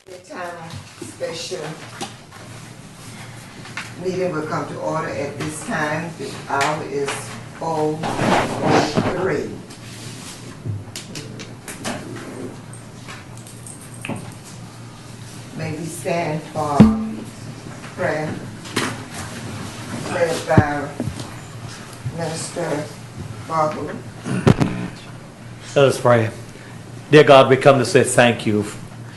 Midtown special meeting will come to order at this time. The hour is 4:03. May we stand for prayer led by Minister Barber. Let us pray. Dear God, we come to say thank you.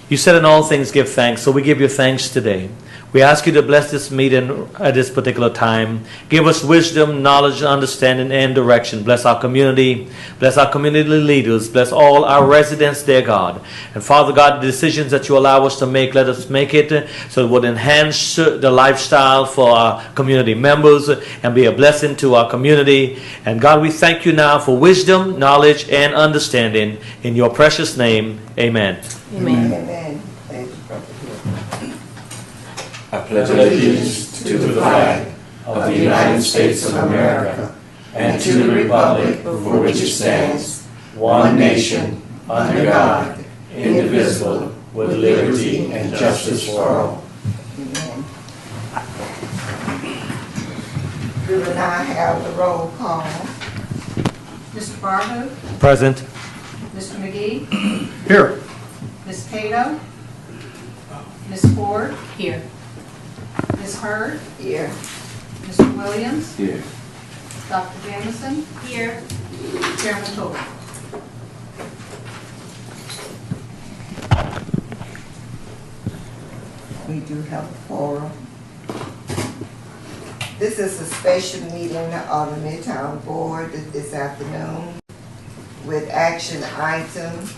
You said in all things give thanks, so we give you thanks today. We ask you to bless this meeting at this particular time. Give us wisdom, knowledge, understanding, and direction. Bless our community. Bless our community leaders. Bless all our residents, dear God. And Father God, the decisions that you allow us to make, let us make it so it would enhance the lifestyle for our community members and be a blessing to our community. And God, we thank you now for wisdom, knowledge, and understanding. In your precious name, amen. Amen. Amen. I pledge allegiance to the flag of the United States of America and to the republic for which it stands, one nation, under God, indivisible, with liberty and justice for all. Amen. We will now have the roll call. Mr. Barber, Present. Mr. McGee, Here. Ms. Cato, Ms. Ford. Here. Ms. Hurd, Here. Mr. Williams, Here. Dr. Jamison. Here. Chairman Toler. We do have a forum. This is a special meeting of the Midtown Board this afternoon with action item,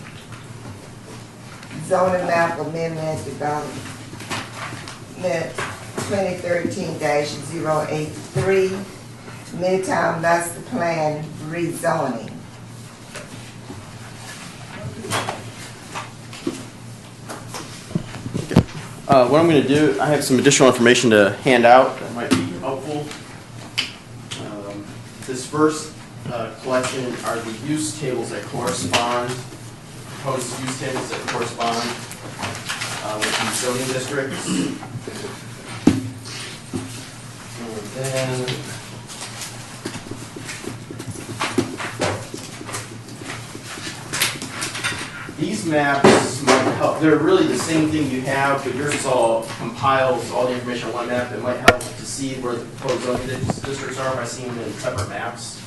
zoning map amendment development 2013-083, Midtown Master Plan rezoning. What I'm going to do, I have some additional information to hand out that might be helpful. This first collection are the use tables that correspond, proposed use tables that correspond with the zoning districts. And then these maps might help. They're really the same thing you have, but yours all compiles all the information on one map. It might help to see where the proposed zoning districts are by seeing them in separate maps.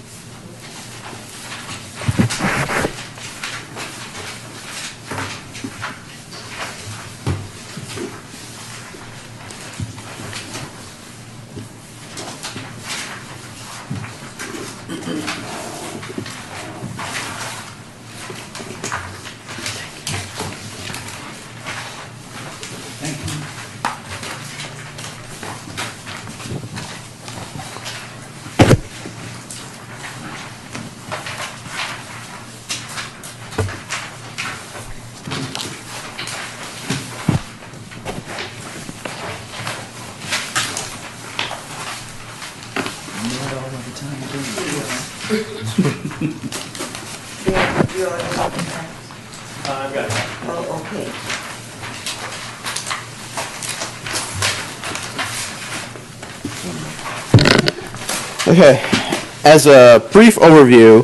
I've got it. Oh, okay. Okay, as a brief overview,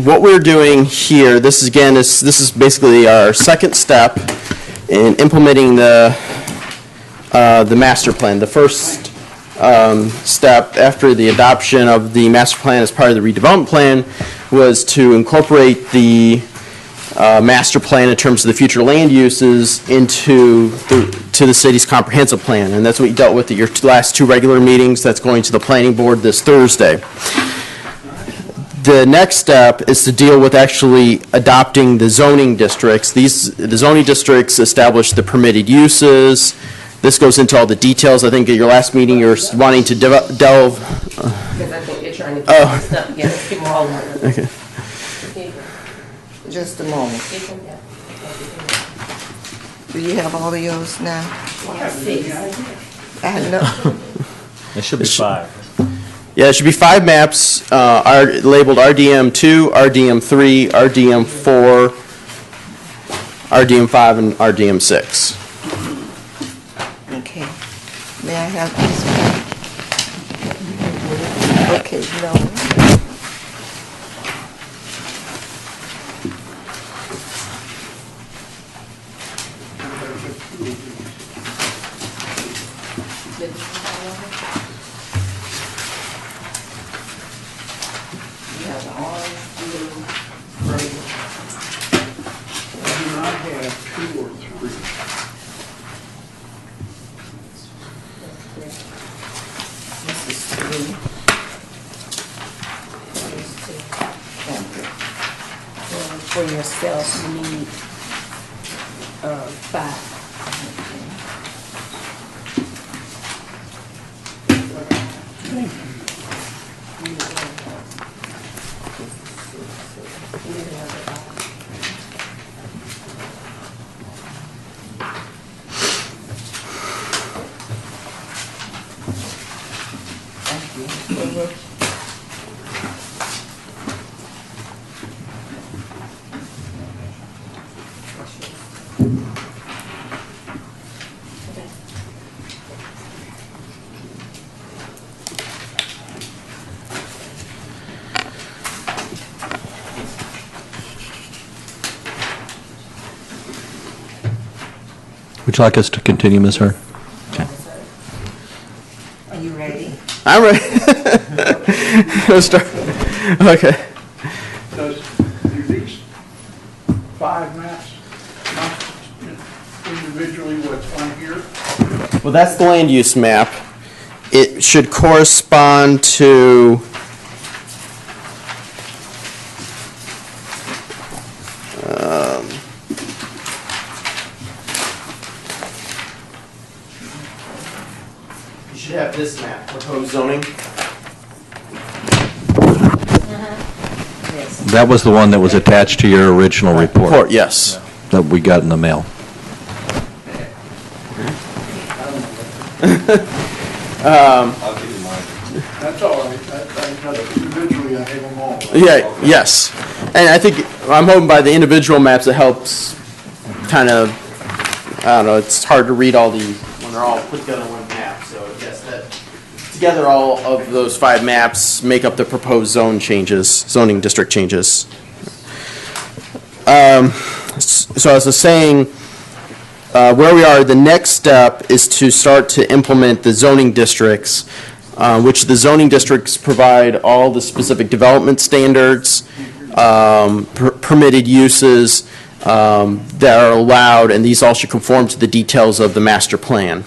what we're doing here, this is basically our second step in implementing the master plan. The first step after the adoption of the master plan as part of the redevelopment plan was to incorporate the master plan in terms of the future land uses into the city's comprehensive plan, and that's what you dealt with at your last two regular meetings. That's going to the planning board this Thursday. The next step is to deal with actually adopting the zoning districts. The zoning districts establish the permitted uses. This goes into all the details. I think at your last meeting you were wanting to delve. Because I think you're trying to keep stuff together. Keep them all in. Okay. Just a moment. Do you have all of yours now? I know. It should be 5. Yeah, it should be 5 maps are labeled RDM2, RDM3, RDM4, RDM5 and RDM6. Okay. May I have this one? Okay, no. For yourself, you need 5. Would you like us to continue, Ms. Hurd? Are you ready? I'm ready. Let's start. Okay. Does, do these 5 maps not individually what's on here? Well, that's the land use map. It should correspond to you should have this map, proposed zoning. That was the one that was attached to your original report Yes. that we got in the mail. That's all right. Individually, I have them all. Yeah, yes. And I think, I'm hoping by the individual maps, it helps kind of, I don't know, it's hard to read all these when they're all put together in one map. So yes, that, together all of those 5 maps make up the proposed zoning district changes. So as I was saying, where we are, the next step is to start to implement the zoning districts, which the zoning districts provide all the specific development standards, permitted uses that are allowed, and these all should conform to the details of the master plan.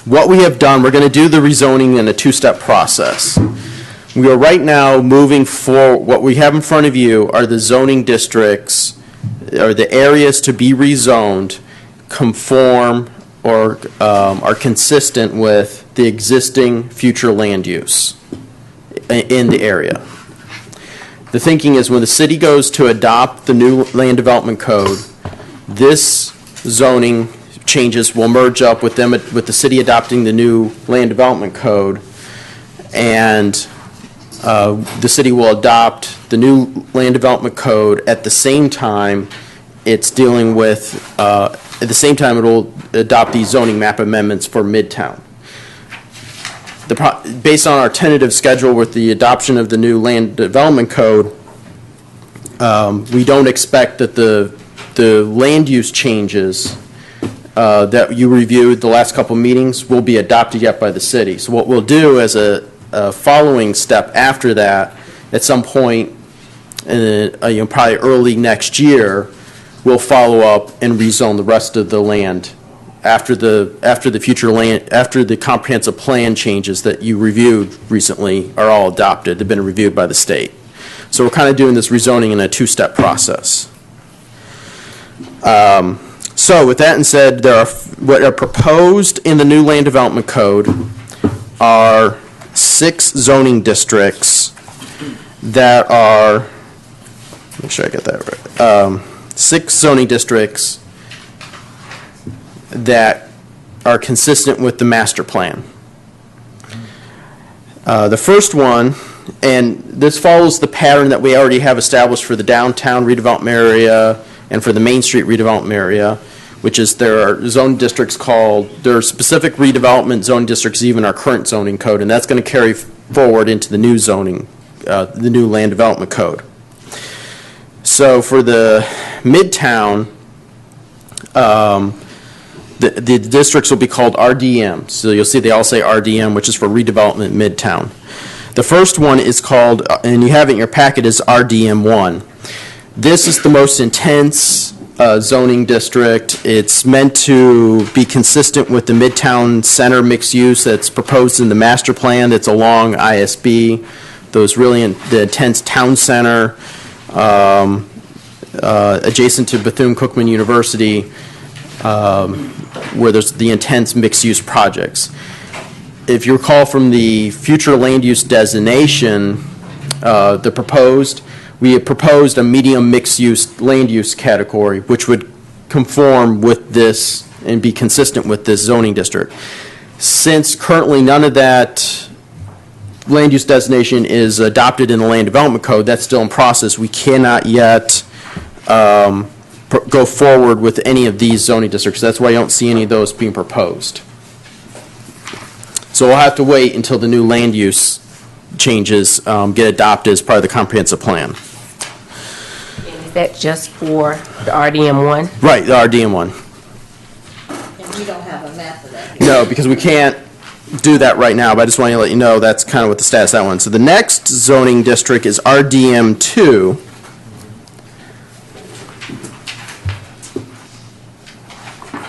What we have done, we're going to do the rezoning in a 2-step process. We are right now moving forward. What we have in front of you are the zoning districts, or the areas to be rezoned, conform or are consistent with the existing future land use in the area. The thinking is when the city goes to adopt the new land development code, this zoning changes will merge up with them, with the city adopting the new land development code, and the city will adopt the new land development code at the same time it's dealing with, at the same time it will adopt these zoning map amendments for Midtown. Based on our tentative schedule with the adoption of the new land development code, we don't expect that the land use changes that you reviewed the last couple meetings will be adopted yet by the city. So what we'll do as a following step after that, at some point, probably early next year, we'll follow up and rezone the rest of the land after the comprehensive plan changes that you reviewed recently are all adopted. They've been reviewed by the state. So we're kind of doing this rezoning in a 2-step process. So with that said, what are proposed in the new land development code are 6 zoning districts that are, make sure I get that right, 6 zoning districts that are consistent with the master plan. The first one And this follows the pattern that we already have established for the downtown redevelopment area and for the Main Street redevelopment area, which is there are zone districts there are specific redevelopment zone districts, even our current zoning code, and that's going to carry forward into the new zoning, the new land development code. So for the Midtown, the districts will be called RDM. So you'll see they all say RDM, which is for Redevelopment Midtown. The first one is called, and you have it in your packet, is RDM1. This is the most intense zoning district. It's meant to be consistent with the Midtown Center mixed use that's proposed in the master plan that's along ISB, those really the intense town center adjacent to Bethune-Cookman University, where there's the intense mixed-use projects. If you recall from the future land use designation, we had proposed a medium mixed-use land use category, which would conform with this and be consistent with this zoning district. Since currently none of that land use designation is adopted in the land development code, that's still in process, we cannot yet go forward with any of these zoning districts. That's why you don't see any of those being proposed. So we'll have to wait until the new land use changes get adopted as part of the comprehensive plan. And is that just for the RDM1? Right, the RDM1. And we don't have a map of that. No, because we can't do that right now, but I just want to let you know that's kind of what the status of that one. So the next zoning district is RDM2.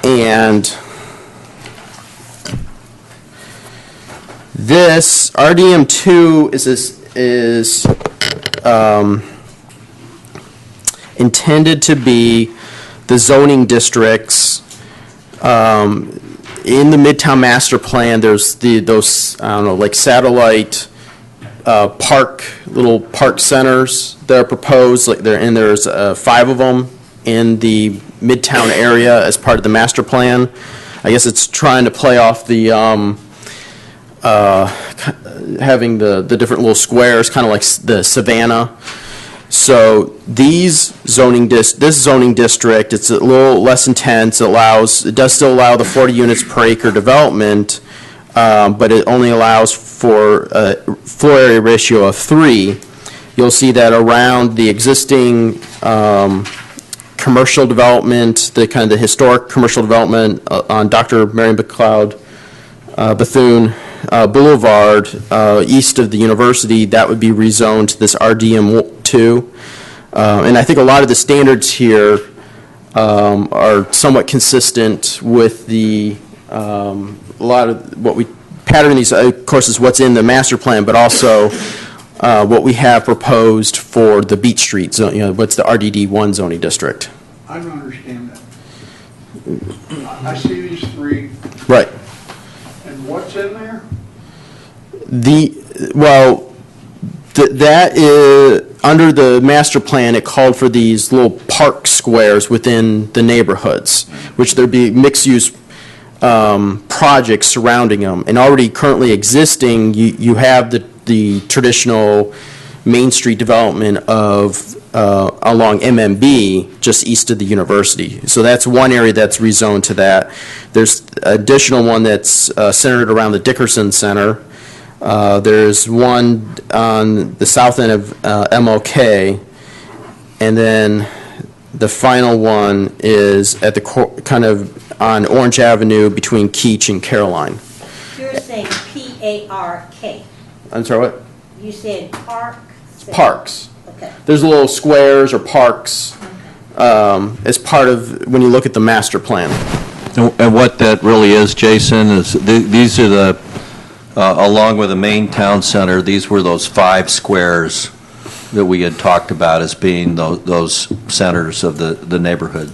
And this RDM2 is intended to be the zoning districts in the Midtown Master Plan. There's those I don't know, like satellite little park centers that are proposed. There's 5 of them in the Midtown area as part of the master plan. I guess it's trying to play off the having the different little squares, kind of like the Savannah. So this zoning district, it's a little less intense. It does still allow the 40 units per acre development, but it only allows for a floor area ratio of 3. You'll see that around the existing commercial development, the kind of the historic commercial development on Dr. Marion McLeod Bethune Boulevard, east of the university, that would be rezoned to this RDM2. And I think a lot of the standards here are somewhat consistent with a lot of what we pattern these, of course, is what's in the master plan, but also what we have proposed for the Beach Street zone, what's the RDD1 zoning district. I don't understand that. I see these 3, Right. and what's in there? That is, under the master plan, it called for these little park squares within the neighborhoods, which there'd be mixed-use projects surrounding them. And already currently existing, you have the traditional Main Street development of along MMB, just east of the university. So that's one area that's rezoned to that. There's additional one that's centered around the Dickerson Center. There's one on the south end of MLK, and then the final one is at the kind of on Orange Avenue between Keach and Caroline. You're saying P-A-R-K. I'm sorry, what? You said park? Parks. Okay. There's little squares or parks as part of when you look at the master plan. And what that really is, Jason, is these are the, along with the main town center, these were those 5 squares that we had talked about as being those centers of the neighborhood.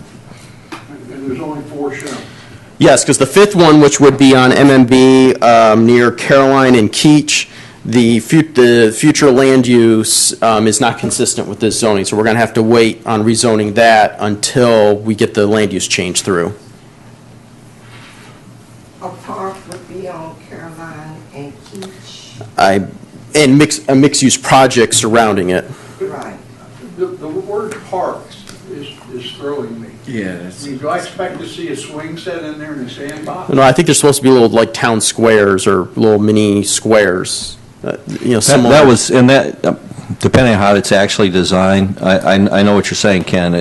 And there's only 4 shown. Yes, because the 5th one, which would be on MMB near Caroline and Keach, the future land use is not consistent with this zoning, so we're going to have to wait on rezoning that until we get the land use change through. A park would be on Caroline and Keach. and mixed-use project surrounding it. Right. The word parks is throwing me. Yeah, I that's. mean, do I expect to see a swing set in there and a sandbox? No, I think there's supposed to be little like town squares or little mini squares. Similar. That was, and that, depending on how it's actually designed, I know what you're saying, Ken.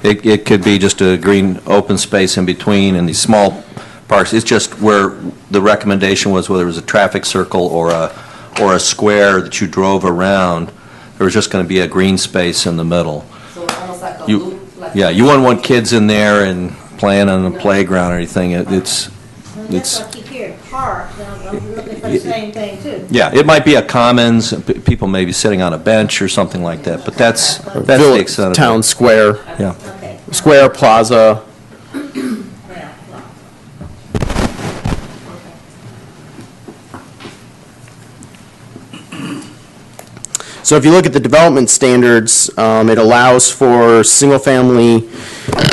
It could be just a green open space in between and these small parks. It's just where the recommendation was, whether it was a traffic circle or a square that you drove around, there was just going to be a green space in the middle. So it's almost like a You- loop. Like Yeah, you wouldn't want kids in there and playing on the playground or anything. That's what I keep hearing, park, and I'm looking for the same thing too. Yeah, it might be a commons, people may be sitting on a bench or something like that, but that's the Village, extent of it. town square, Yeah. Okay. square plaza. Yeah, well, So if you look at the development standards, it allows for single-family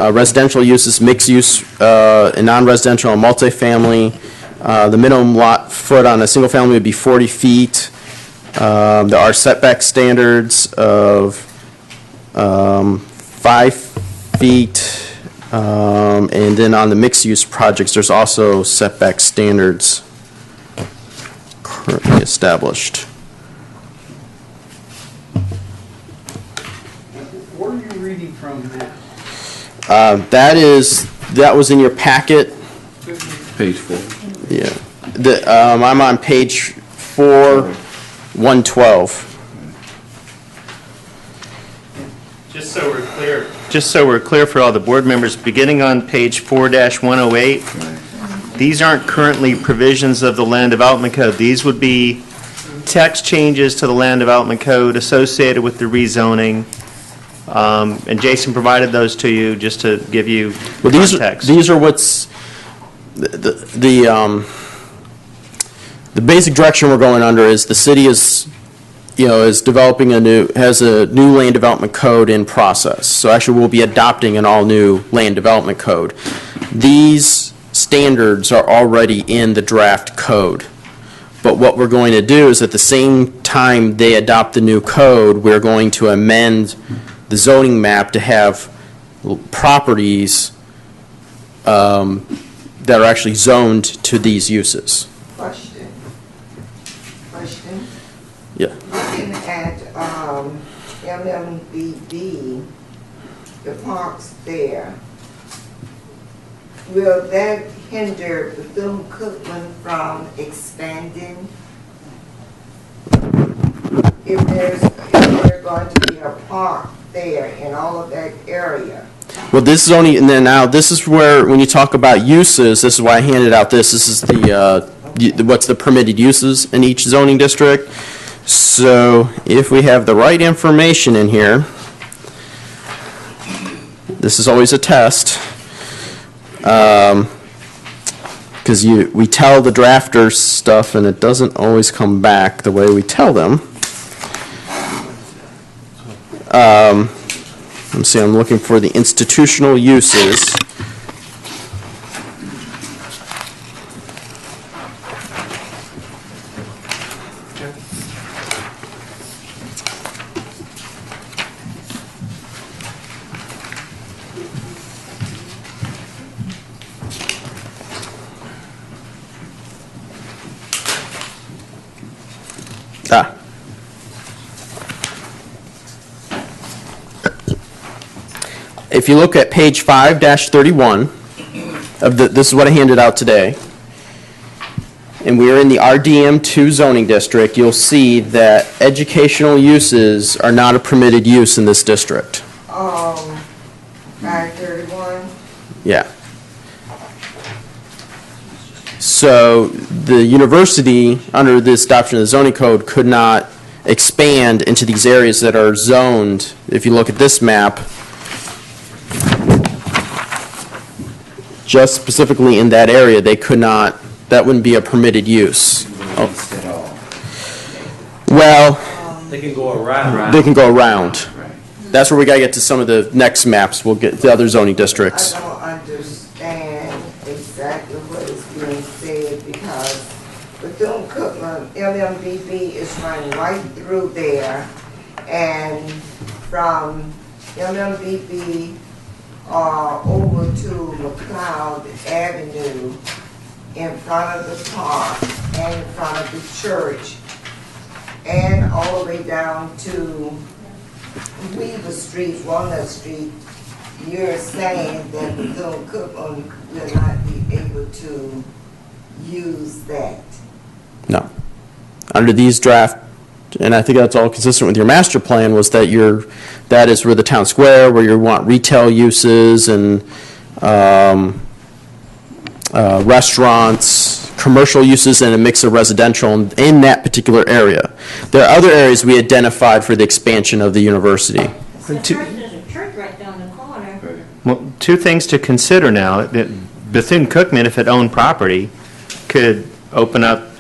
residential uses, mixed-use and non-residential and multifamily. The minimum lot foot on a single-family would be 40 feet. There are setback standards of 5 feet. And then on the mixed-use projects, there's also setback standards currently established. Where are you reading from now? That was in your packet. Page 4. Yeah. I'm on page 4, 112. Just so we're clear for all the board members, beginning on page 4-108, these aren't currently provisions of the Land Development Code. These would be text changes to the Land Development Code associated with the rezoning. And Jason provided those to you just to give you context. These are what's the basic direction we're going under is the city is developing has a new land development code in process. So actually we'll be adopting an all-new land development code. These standards are already in the draft code. But what we're going to do is at the same time they adopt the new code, we're going to amend the zoning map to have properties that are actually zoned to these uses. Question. Yeah. Looking at MMBD, the parks there, will that hinder Bethune-Cookman from expanding? If there's going to be a park there in all of that area? Well, this is only, and then now, this is where, when you talk about uses, this is why I handed out this. This is what's the permitted uses in each zoning district. So if we have the right information in here, this is always a test, because we tell the drafters stuff and it doesn't always come back the way we tell them. Let me see, I'm looking for the institutional uses. If you look at page 5-31 of this is what I handed out today, and we're in the RDM2 zoning district, you'll see that educational uses are not a permitted use in this district. 531? Yeah. So the university, under this adoption of the zoning code, could not expand into these areas that are zoned. If you look at this map, just specifically in that area, they could not, that wouldn't be a permitted use. Oh. Well, They can go around. they can go around. That's where we gotta get to some of the next maps. We'll get the other zoning districts. I don't understand exactly what is being said because Bethune-Cookman MMBB is running right through there, and from MMBB over to McLeod Avenue, in front of the park, and in front of the church, and all the way down to Weaver Street, Walnut Street. You're saying that Bethune-Cookman will not be able to use that? No. Under these draft, and I think that's all consistent with your master plan, was that that is where the town square, where you want retail uses and restaurants, commercial uses, and a mix of residential in that particular area. There are other areas we identified for the expansion of the university. There's a church right down the corner. Well, two things to consider now. Bethune-Cookman, if it owned property, could open up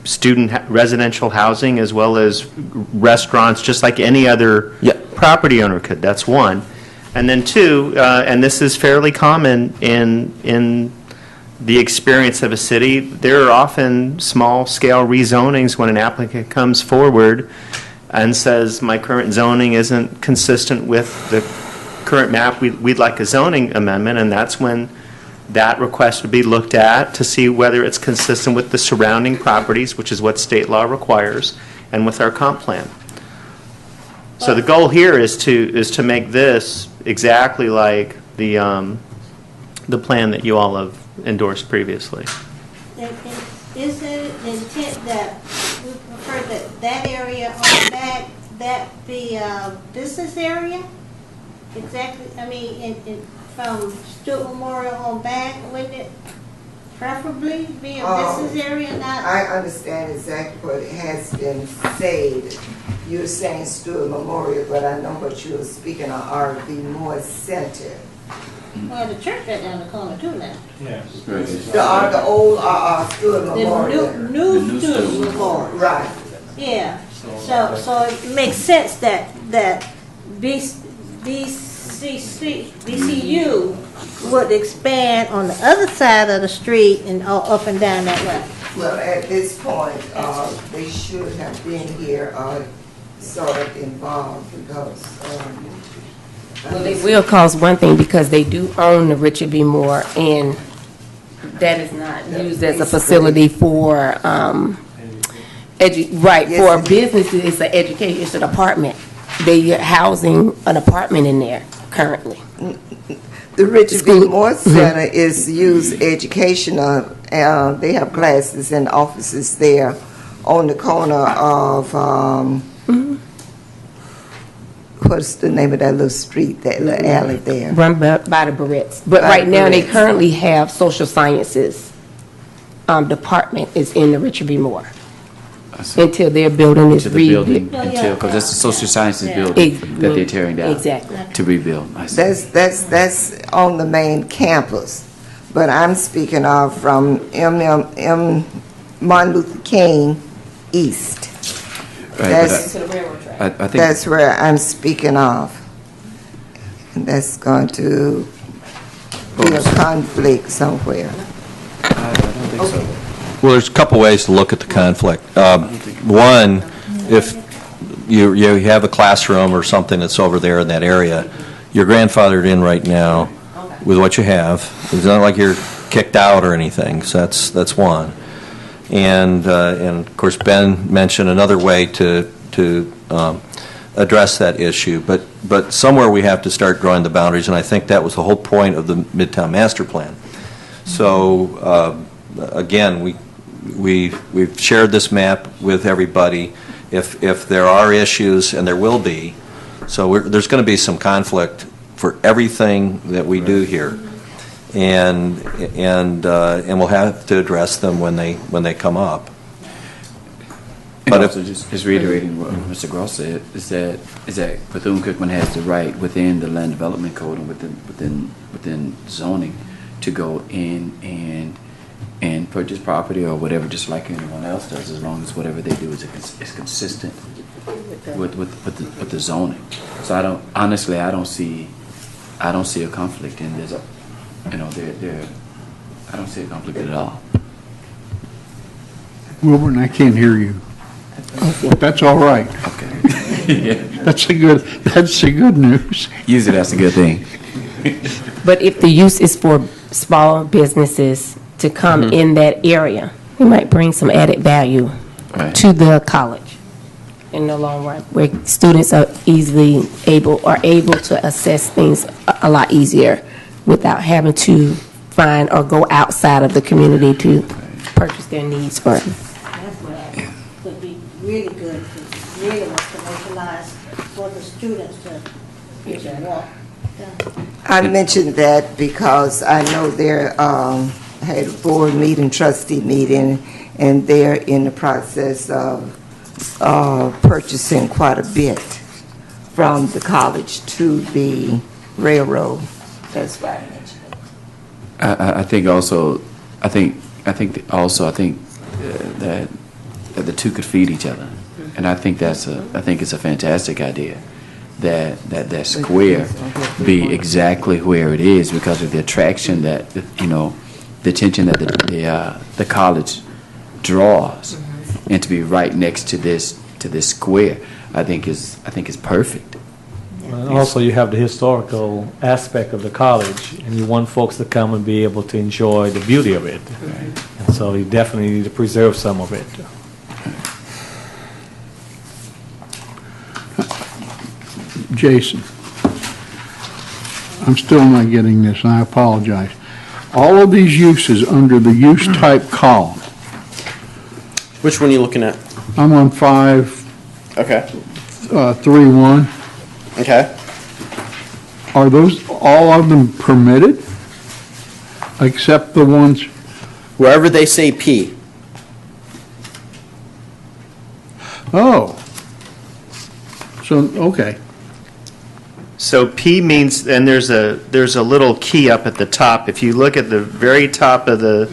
student residential housing as well as restaurants, just like any other property owner could. That's one. And then two, and this is fairly common in the experience of a city, there are often small-scale rezonings when an applicant comes forward and says, my current zoning isn't consistent with the current map, we'd like a zoning amendment, and that's when that request would be looked at to see whether it's consistent with the surrounding properties, which is what state law requires, and with our comp plan. So the goal here is to make this exactly like the plan that you all have endorsed previously. Is it intent that we prefer that area on back, that be a business area? Exactly, I mean, from Stewart Memorial on back, wouldn't it preferably be a business area, not? I understand exactly what has been said. You're saying Stewart Memorial, but I know what you're speaking of RV Moore Center. Well, the church right down the corner too now. Yes. The old Stewart Memorial. The new Stewart Memorial. Right. Yeah, so it makes sense that BCU would expand on the other side of the street and up and down that way. Well, at this point, they should have been here, sort of involved, because, Well, they will cause one thing because they do own the Richard B. Moore, and that is not used as a facility for, for businesses. It's an education, it's an apartment. They are housing an apartment in there currently. the Richard B. Moore Center is used educational. They have classes and offices there on the corner of, what's the name of that little street, that little alley there? Run by the Barrettes. But right now, they currently have social sciences department is in the Richard B. Moore. Until their building is rebuilt. Because it's the social sciences building that they're tearing down. Exactly. To rebuild. I see. That's on the main campus. But I'm speaking of from Martin Luther King East. Right, I think That's where I'm speaking of. And that's going to be a conflict somewhere. I don't think so. Well, there's a couple ways to look at the conflict. One, if you have a classroom or something that's over there in that area, you're grandfathered in right now with what you have. It's not like you're kicked out or anything, so that's one. And of course, Ben mentioned another way to address that issue, but somewhere we have to start drawing the boundaries, and I think that was the whole point of the Midtown Master Plan. So again, we've shared this map with everybody. If there are issues, and there will be, so there's going to be some conflict for everything that we do here, and we'll have to address them when they come up. But also just reiterating what Mr. Gross said, is that Bethune-Cookman has the right within the land development code and within zoning to go in and purchase property or whatever, just like anyone else does, as long as whatever they do is consistent with the zoning. So I don't see a conflict in this. I don't see a conflict at all. Wilburn, I can't hear you. But that's all right. Yeah. That's the good news. Usually that's a good thing. But if the use is for small businesses to come in that area, we might bring some added value Right. to the college in the long run, where students are able to assess things a lot easier without having to find or go outside of the community to purchase their needs for it. That's what would be really good, to really was commercialized for the students to get a walk done. I mentioned that because I know they're, had a board meeting, trustee meeting, and they're in the process of purchasing quite a bit from the college to the railroad. That's why I mentioned it. I think also, I think that the two could feed each other, and I think it's a fantastic idea that square be exactly where it is because of the attraction that the attention that the college draws, and to be right next to this square, I think is perfect. And also, you have the historical aspect of the college, and you want folks to come and be able to enjoy the beauty of it. And so you definitely need to preserve some of it. Jason, I'm still not getting this, and I apologize. All of these uses under the use type column, Which one are you looking at? I'm on 5.3.1. Okay. Are those, all of them permitted? Except the ones, Wherever they say P. oh. So, okay. So P means, and there's a little key up at the top. If you look at the very top of the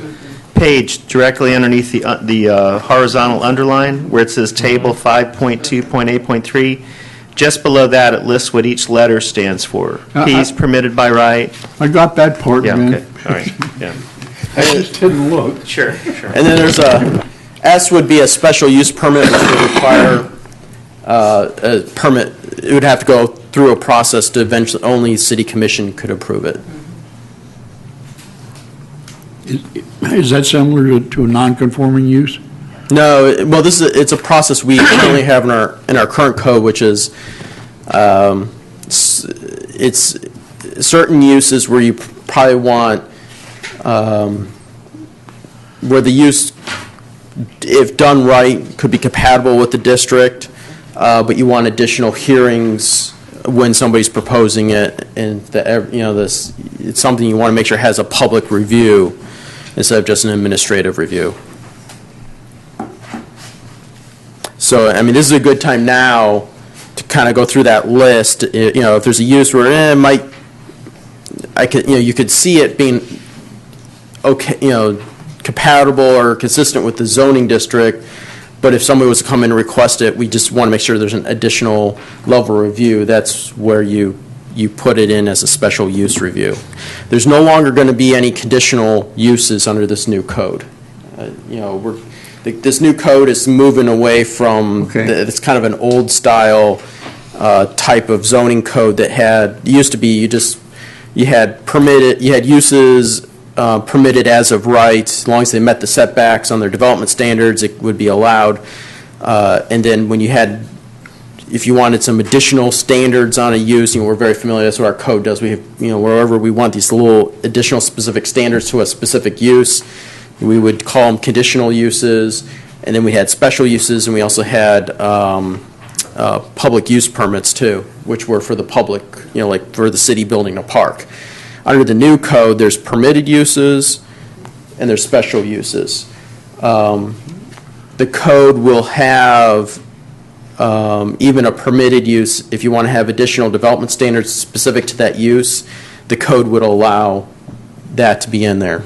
page, directly underneath the horizontal underline, where it says Table 5.2.8.3, just below that, it lists what each letter stands for. P is permitted by right. I got that part, Yeah, man. okay, all right, yeah. I just didn't look. Sure, sure. And then there's S would be a special use permit, which would require a permit. It would have to go through a process to eventually, only city commission could approve it. Is that similar to a non-conforming use? No, well, it's a process we currently have in our current code, which is, it's certain uses where you probably want, where the use, if done right, could be compatible with the district, but you want additional hearings when somebody's proposing it, and it's something you want to make sure has a public review instead of just an administrative review. So, I mean, this is a good time now to kind of go through that list. If there's a use where you could see it being okay, compatible or consistent with the zoning district. But if somebody was to come in and request it, we just want to make sure there's an additional level of review. That's where you put it in as a special use review. There's no longer going to be any conditional uses under this new code. This new code is moving away from it's kind of an old style type of zoning code that used to be you had uses permitted as of right, as long as they met the setbacks on their development standards, it would be allowed. And then when if you wanted some additional standards on a use, we're very familiar, that's what our code does. We have, wherever we want these little additional specific standards to a specific use, we would call them conditional uses. And then we had special uses, and we also had public use permits too, which were for the public, like for the city building a park. Under the new code, there's permitted uses and there's special uses. The code will have even a permitted use. If you want to have additional development standards specific to that use, the code would allow that to be in there.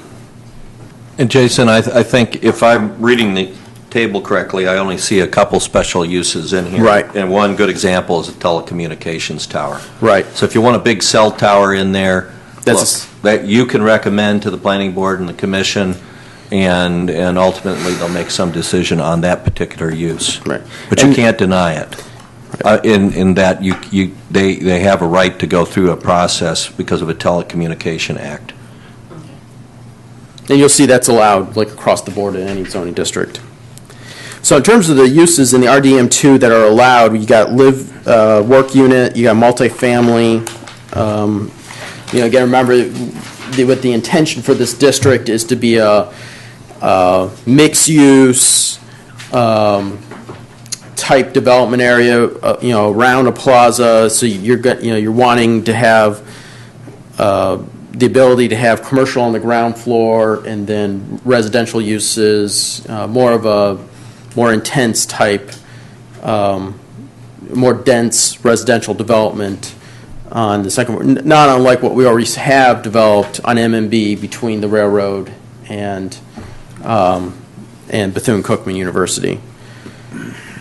And Jason, I think if I'm reading the table correctly, I only see a couple special uses in here. Right. And one good example is a telecommunications tower. Right. So if you want a big cell tower in there, that you can recommend to the planning board and the commission and ultimately they'll make some decision on that particular use. Right. But you can't deny it. In that they have a right to go through a process because of a Telecommunication Act. And you'll see that's allowed like across the board in any zoning district. So in terms of the uses in the RDM2 that are allowed, you got work unit, you got multifamily. Again, remember what the intention for this district is to be a mixed use type development area, around a plaza. So you're wanting to have the ability to have commercial on the ground floor and then residential uses, more of a more intense type, more dense residential development on the second floor, not unlike what we already have developed on MMB between the railroad and Bethune-Cookman University.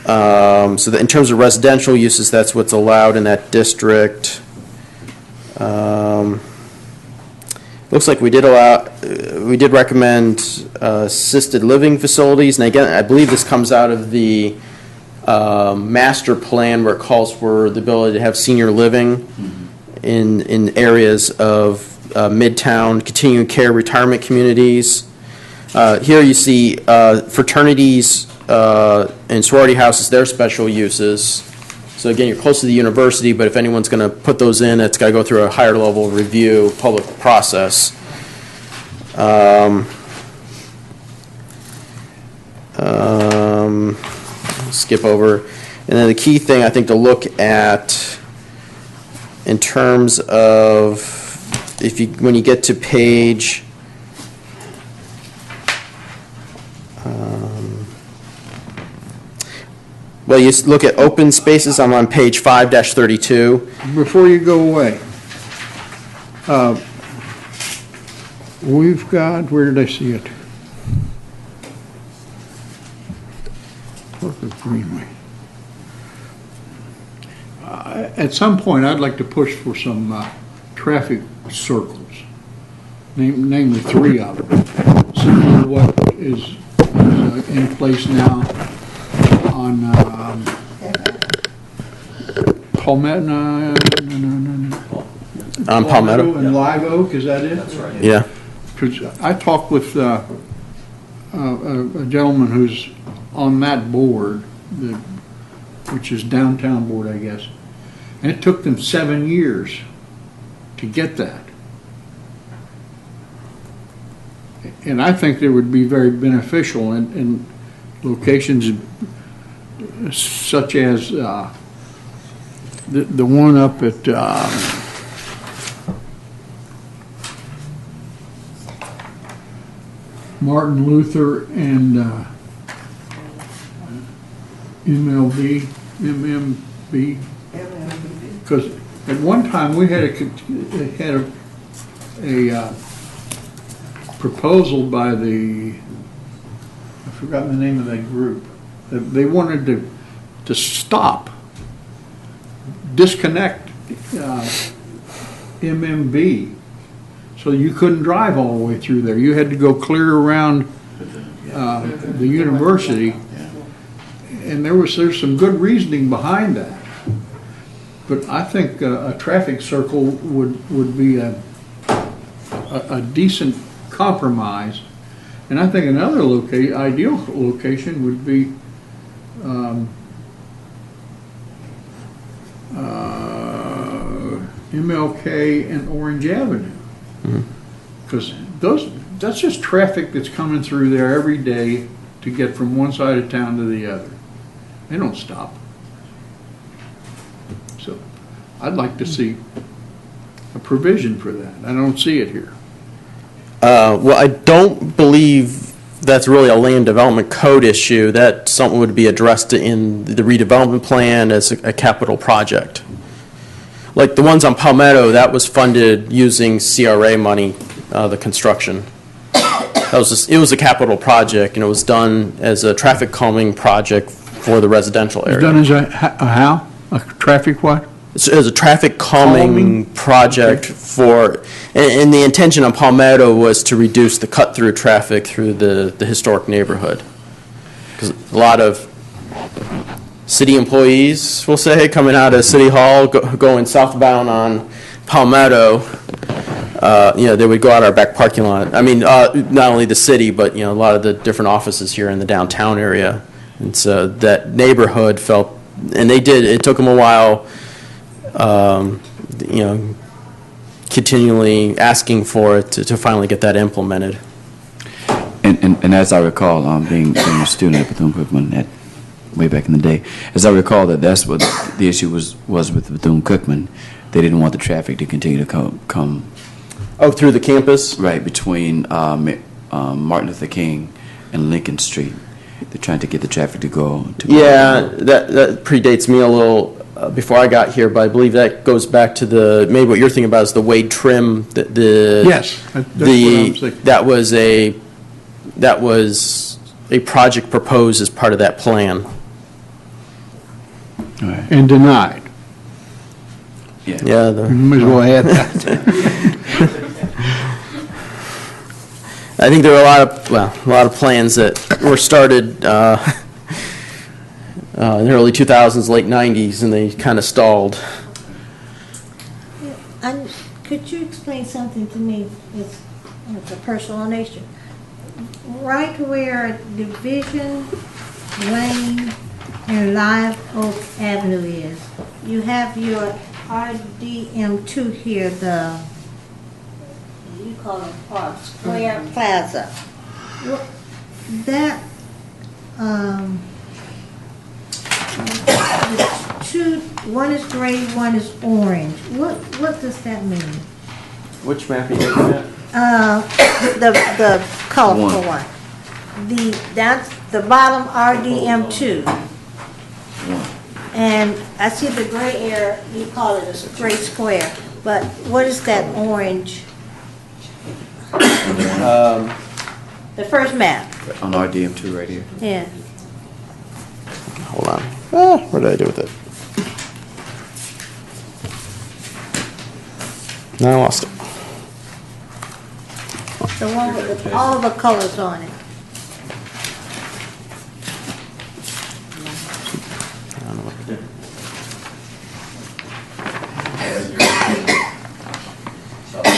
So that in terms of residential uses, that's what's allowed in that district. Looks like we did recommend assisted living facilities, and again, I believe this comes out of the master plan where it calls for the ability to have senior living in areas of Midtown, continuing care retirement communities. Here you see fraternities and sorority houses, their special uses. So again, you're close to the university, but if anyone's going to put those in, it's got to go through a higher level review, public process. Skip over. And then the key thing I think to look at in terms of when you get to page well, you look at open spaces. I'm on page 5-32. Before you go away, we've got, where did I see it? Corporate Greenway. At some point, I'd like to push for some traffic circles, namely 3 of them, similar to what is in place now on Palmetto. On Palmetto and Live Oak, is that it? That's right. Yeah. Because I talked with a gentleman who's on that board, which is downtown board, I guess, and it took them 7 years to get that. And I think it would be very beneficial in locations such as the one up at Martin Luther and MMB, because at one time we had a proposal by I've forgotten the name of that group. They wanted to disconnect MMB, so you couldn't drive all the way through there. You had to go clear around the university, and there's some good reasoning behind that. But I think a traffic circle would be a decent compromise. And I think another ideal location would be MLK and Orange Avenue, because that's just traffic that's coming through there every day to get from one side of town to the other. They don't stop. So I'd like to see a provision for that. I don't see it here. Well, I don't believe that's really a land development code issue. That something would be addressed in the redevelopment plan as a capital project. Like the ones on Palmetto, that was funded using CRA money, the construction. It was a capital project, and it was done as a traffic calming project for the residential area. It's done as a how? A traffic what? it was a traffic calming project for, and the intention on Palmetto was to reduce the cut-through traffic through the historic neighborhood. Because a lot of city employees, we'll say, coming out of City Hall, going southbound on Palmetto, they would go out our back parking lot. I mean, not only the city, but, a lot of the different offices here in the downtown area. And so that neighborhood felt, and they did, it took them a while, continually asking for it to finally get that implemented. And as I recall, being a student at Bethune-Cookman way back in the day, as I recall that's what the issue was with Bethune-Cookman. They didn't want the traffic to continue to come. Oh, through the campus? Right, between Martin Luther King and Lincoln Street. They're trying to get the traffic to go. That predates me a little before I got here, but I believe that goes back to maybe what you're thinking about is the Wade Trim. Yes, that's what I'm thinking. That was a project proposed as part of that plan. Right. And denied. Yeah. Might as well add that. I think there were a lot of plans that were started in the early 2000s, late 90s, and they kind of stalled. Could you explain something to me with a personal nature? Right where Division Lane and Live Oak Avenue is, you have your RDM2 here, you call it Park Square Plaza. That, one is gray, one is orange. What does that mean? Which map are you looking at? The colorful one. That's the bottom RDM2. And I see the gray area, you call it a gray square, but what is that orange? The first map. On RDM2 right here. Yeah. Hold on. What did I do with it? No, I lost it. The one with all the colors on it.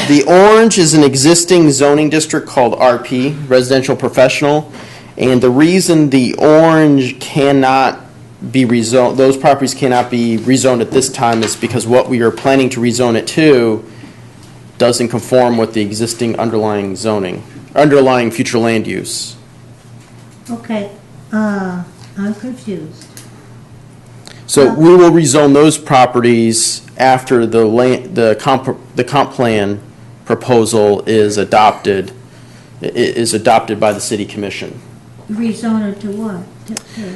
The orange is an existing zoning district called RP, Residential Professional, and the reason the orange cannot be rezoned, those properties cannot be rezoned at this time is because what we are planning to rezone it to doesn't conform with the existing underlying future land use. Okay, I'm confused. So we will rezone those properties after the comp plan proposal is adopted by the city commission. Rezone it to what? Let's see.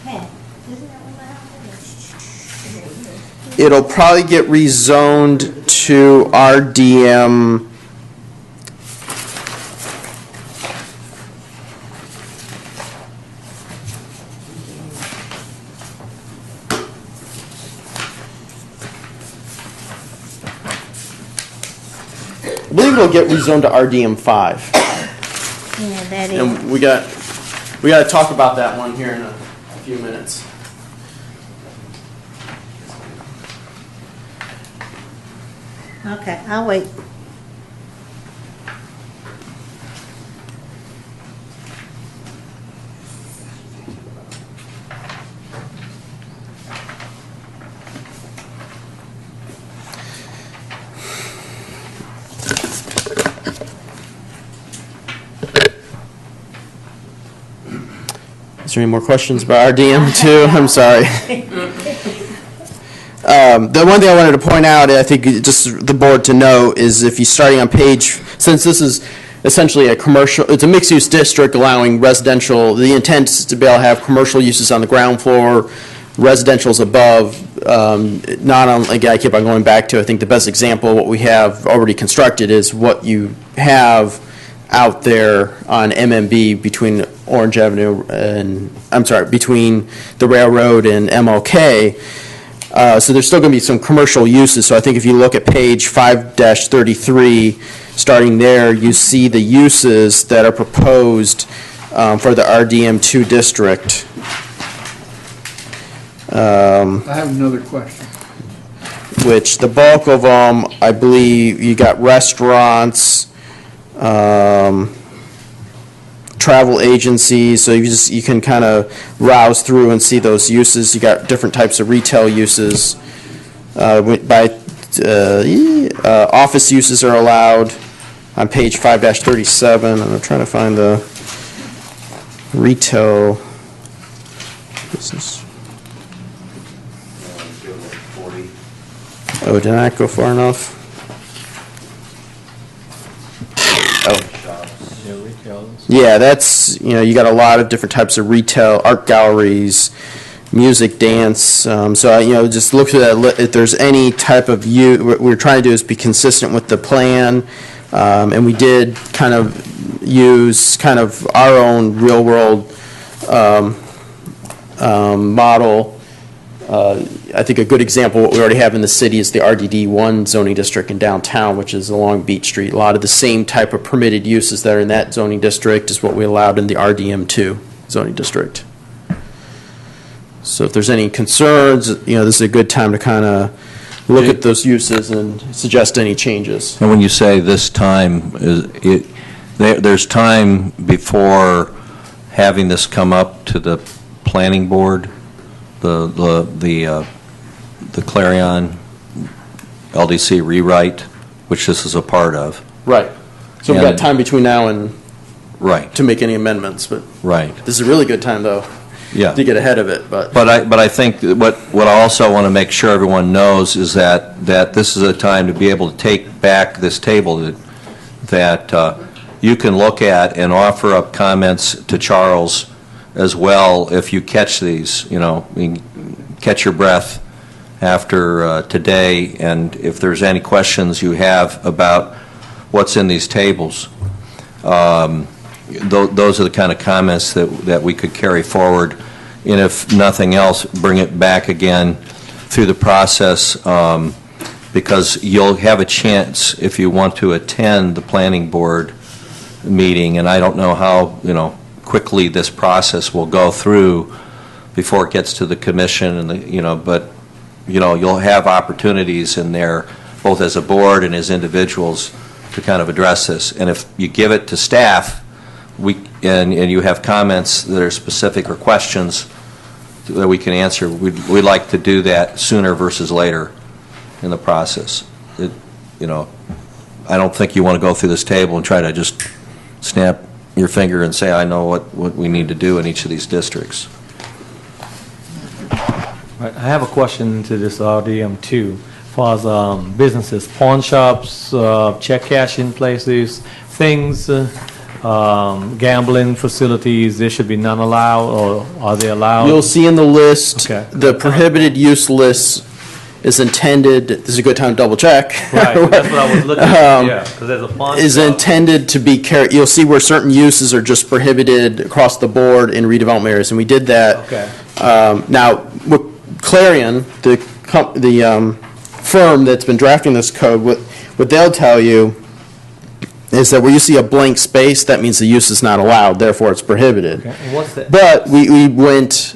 Pat, isn't that what my house is? It'll probably get rezoned to RDM. I believe it'll get rezoned to RDM 5. Yeah, that is. And we got to talk about that one here in a few minutes. Okay, I'll wait. Is there any more questions about RDM too? I'm sorry. The one thing I wanted to point out, I think just the board to know, is if you're starting on page, since this is essentially it's a mixed-use district allowing residential, the intent is to be able to have commercial uses on the ground floor, residential's above, again, I keep on going back to, I think the best example, what we have already constructed is what you have out there on MMB between Orange Avenue and, I'm sorry, between the railroad and MLK. So there's still going to be some commercial uses. So I think if you look at page 5-33, starting there, you see the uses that are proposed for the RDM2 district. I have another question. Which the bulk of them, I believe, you got restaurants, travel agencies, so you can kind of browse through and see those uses. You got different types of retail uses. Office uses are allowed on page 5-37. I'm trying to find the retail business. Oh, did I not go far enough? Oh. Yeah, that's, you got a lot of different types of retail, art galleries, music, dance. So, just look at that. If there's any type of what we're trying to do is be consistent with the plan. And we did kind of use kind of our own real world model. I think a good example of what we already have in the city is the RDD1 zoning district in downtown, which is along Beach Street. A lot of the same type of permitted uses that are in that zoning district is what we allowed in the RDM2 zoning district. So if there's any concerns, this is a good time to kind of look at those uses and suggest any changes. And when you say this time, there's time before having this come up to the planning board? The Clarion LDC rewrite, which this is a part of. Right. So we've got time between now and right to make any amendments, but right. This is a really good time though. Yeah. To get ahead of it, but I think what I also want to make sure everyone knows is that this is a time to be able to take back this table that you can look at and offer up comments to Charles as well if you catch these, catch your breath after today, and if there's any questions you have about what's in these tables, those are the kind of comments that we could carry forward, and if nothing else, bring it back again through the process, because you'll have a chance if you want to attend the planning board meeting, and I don't know how, quickly this process will go through before it gets to the commission, and but you'll have opportunities in there, both as a board and as individuals, to kind of address this. And if you give it to staff, and you have comments that are specific or questions that we can answer, we'd like to do that sooner versus later in the process. I don't think you want to go through this table and try to just snap your finger and say, I know what we need to do in each of these districts. Right, I have a question to this RDM too. As far as businesses, pawn shops, check cashing places, things, gambling facilities, there should be none allowed, or are they allowed? you'll see in the list, Okay. the prohibited use list is intended, this is a good time to double check. Right, that's what I was looking at, yeah, because there's a pawn Is shop. intended to be, you'll see where certain uses are just prohibited across the board in redevelopment areas, and we did that. Okay. Now, with Clarion, the firm that's been drafting this code, what they'll tell you is that where you see a blank space, that means the use is not allowed, therefore it's prohibited. Okay, and what's that? But we went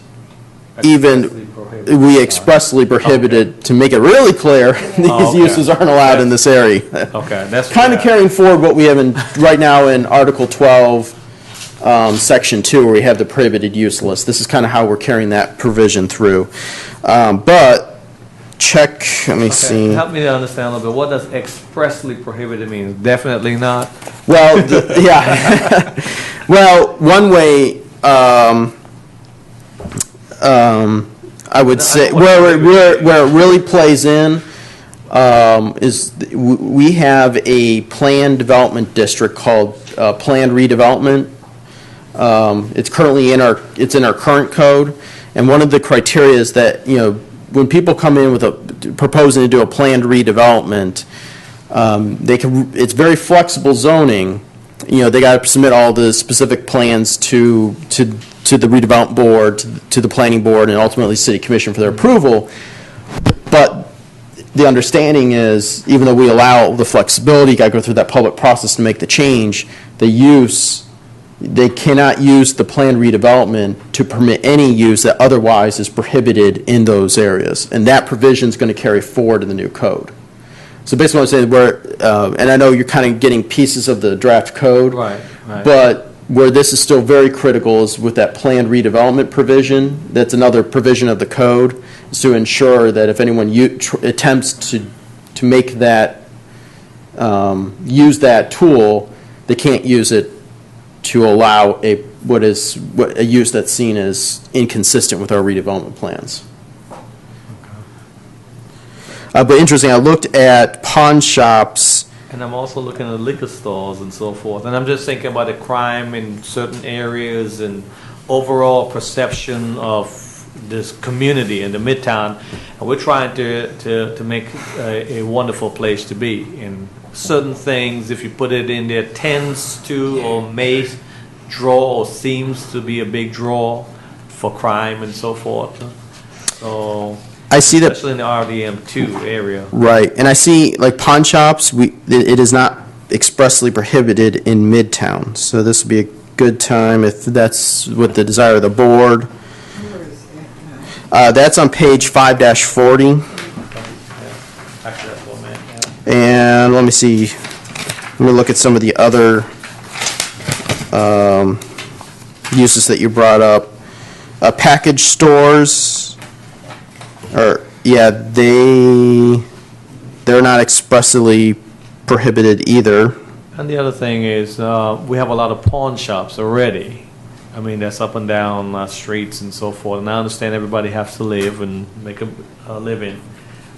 we expressly prohibited, to make it really clear, these okay. uses aren't allowed in this area. Okay, that's Kind of carrying forward what we have right now in Article 12, Section 2, where we have the prohibited use list. This is kind of how we're carrying that provision through. But check, let me see. Help me to understand a little bit. What does expressly prohibited mean? Definitely not? Well, yeah. Well, one way, I would say, where it really plays in is we have a planned development district called Planned Redevelopment. It's currently in our current code, and one of the criteria is that, when people come in with proposing to do a planned redevelopment, it's very flexible zoning, they got to submit all the specific plans to the redevelopment board, to the planning board, and ultimately city commission for their approval. But the understanding is, even though we allow the flexibility, you got to go through that public process to make the change, they cannot use the planned redevelopment to permit any use that otherwise is prohibited in those areas. And that provision is going to carry forward in the new code. So basically what I'm saying, and I know you're kind of getting pieces of the draft code, Right. but where this is still very critical is with that planned redevelopment provision. That's another provision of the code, is to ensure that if anyone attempts to make that, use that tool, they can't use it to allow a use that's seen as inconsistent with our redevelopment plans. But interesting, I looked at pawn shops. And I'm also looking at liquor stores and so forth. And I'm just thinking about the crime in certain areas and overall perception of this community in the Midtown. And we're trying to make a wonderful place to be. And certain things, if you put it in there, tends to or may draw or seems to be a big draw for crime and so forth. So I see that, especially in the RDM2 area. right, and I see like pawn shops. It is not expressly prohibited in Midtown, so this would be a good time if that's what the desire of the board. That's on page 5-40, Actually, that's what I meant, yeah. and let me see. Let me look at some of the other uses that you brought up. Package stores. They're not expressly prohibited either. And the other thing is, we have a lot of pawn shops already. I mean, that's up and down streets and so forth. And I understand everybody has to live and make a living,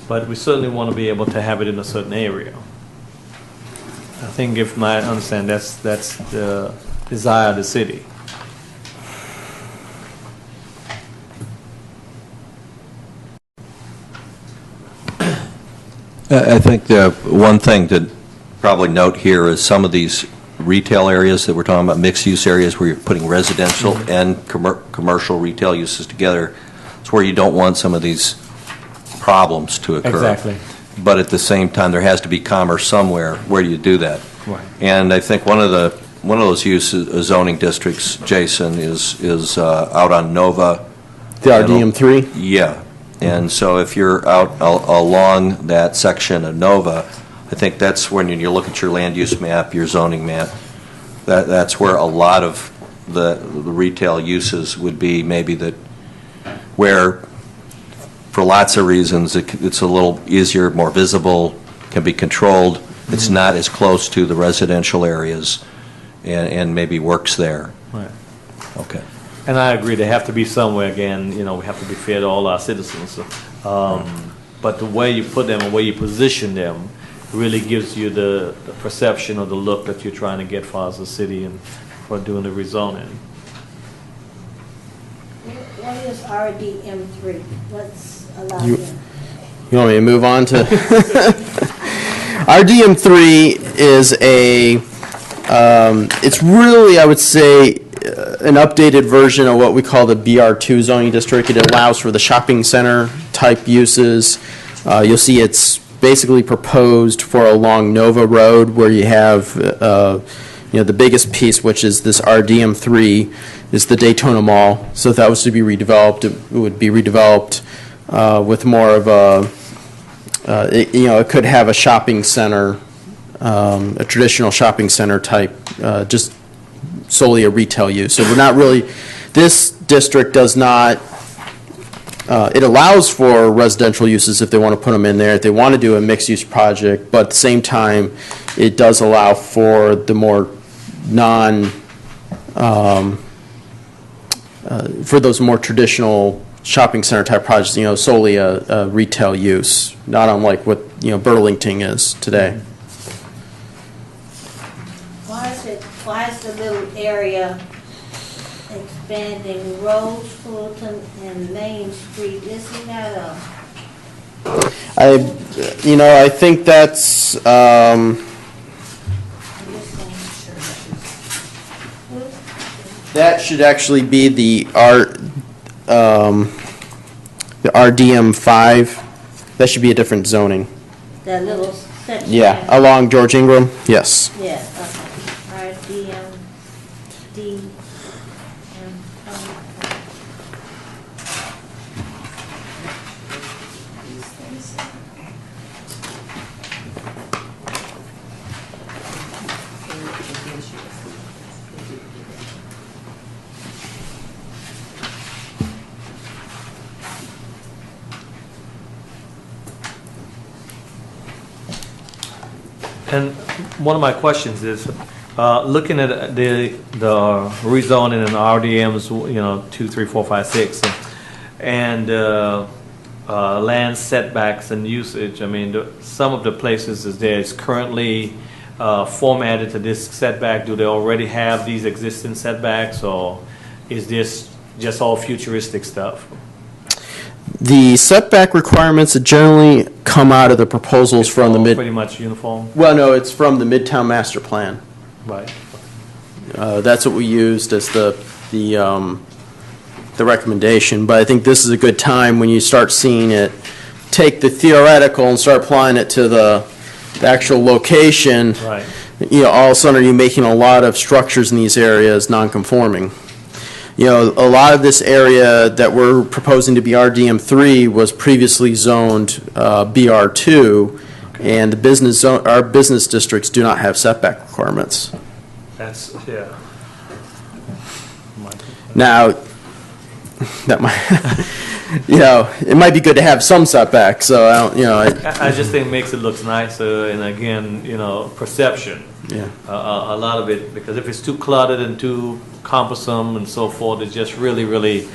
but we certainly want to be able to have it in a certain area. I think, if I understand, that's the desire of the city. I think the one thing to probably note here is some of these retail areas that we're talking about, mixed-use areas where you're putting residential and commercial retail uses together. It's where you don't want some of these problems to occur. Exactly. But at the same time, there has to be commerce somewhere. Where do you do that? Right. And I think one of those zoning districts, Jason, is out on Nova. The RDM3? Yeah. And so if you're out along that section of Nova, I think that's when you look at your land use map, your zoning map, that's where a lot of the retail uses would be, maybe that where, for lots of reasons, it's a little easier, more visible, can be controlled. It's not as close to the residential areas and maybe works there. Right. Okay. And I agree, they have to be somewhere. Again, we have to be fair to all our citizens. But the way you put them and where you position them really gives you the perception or the look that you're trying to get for us as a city and for doing the rezoning. What is RDM3? What's allowed You- there? You want me to move on to? RDM3 is it's really, I would say, an updated version of what we call the BR2 zoning district. It allows for the shopping center type uses. You'll see it's basically proposed for along Nova Road, where you have the biggest piece, which is this RDM3, is the Daytona Mall. So if that was to be redeveloped, it would be redeveloped with more of it could have a shopping center, a traditional shopping center type, just solely a retail use. So we're not really, this district does not, it allows for residential uses if they want to put them in there, if they want to do a mixed-use project, but at the same time, it does allow for the more for those more traditional shopping center type projects, solely a retail use, not unlike what, Burlington is today. Why is the little area expanding Rose, Fulton, and Main Street? Isn't that I think that's, That should actually be the RDM 5. That should be a different zoning. That little section. Yeah, along George Ingram, yes. Yeah, okay. RDM, D, M, And one of my questions is, looking at the rezoning in RDMs, 2, 3, 4, 5, 6, and land setbacks and usage. I mean, some of the places is currently formatted to this setback. Do they already have these existing setbacks, or is this just all futuristic stuff? The setback requirements that generally come out of the proposals It's from the all pretty much uniform, Well, no, it's from the Midtown Master Plan. right? That's what we used as the recommendation, but I think this is a good time when you start seeing it, take the theoretical and start applying it to the actual location. Right. All of a sudden, are you making a lot of structures in these areas non-conforming? A lot of this area that we're proposing to be RDM3 was previously zoned BR2, and our business districts do not have setback requirements. That's, yeah. Now, that might, it might be good to have some setbacks, so I don't, I just think it makes it look nicer, and again, perception. Yeah. A lot of it, because if it's too cluttered and too cumbersome and so forth, it just really, really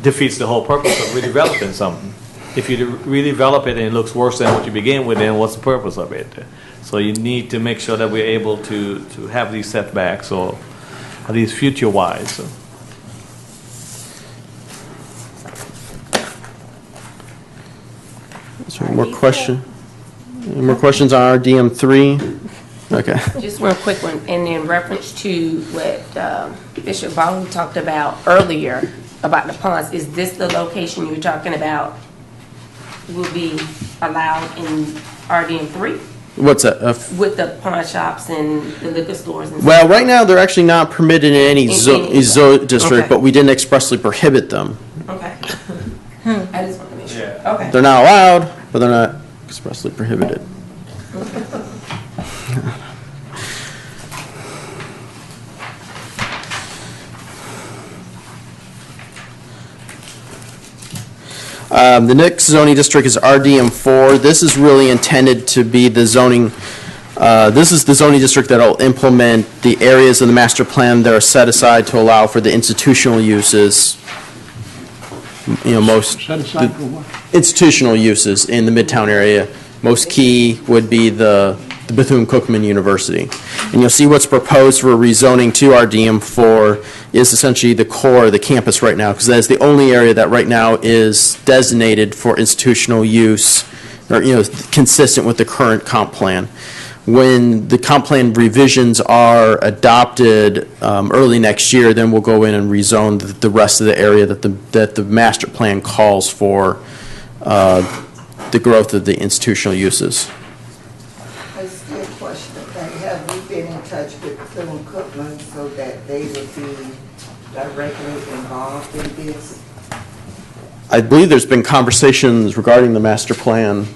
defeats the whole purpose of redeveloping something. If you redevelop it and it looks worse than what you begin with, then what's the purpose of it? So you need to make sure that we're able to have these setbacks or these future-wise. Is there more question? Any more questions on RDM3? Okay. Just one quick one, and in reference to what Bishop Ball talked about earlier about the ponds, is this the location you're talking about will be allowed in RDM3 What's that? with the pawn shops and the liquor stores and Well, right now, they're actually not permitted in any any zone district, okay. but we didn't expressly prohibit them. Okay. I just want to make sure. Okay. They're not allowed, but they're not expressly prohibited. The next zoning district is RDM4. This is really intended to be the zoning, this is the zoning district that will implement the areas of the master plan that are set aside to allow for the institutional uses. Most Set aside for what? institutional uses in the Midtown area. Most key would be the Bethune-Cookman University. And you'll see what's proposed for rezoning to RDM4 is essentially the core of the campus right now, because that is the only area that right now is designated for institutional use, or, consistent with the current comp plan. When the comp plan revisions are adopted early next year, then we'll go in and rezone the rest of the area that the master plan calls for the growth of the institutional uses. I still question the thing, have we been in touch with Bethune-Cookman so that they would be directly involved in this? I believe there's been conversations regarding the master plan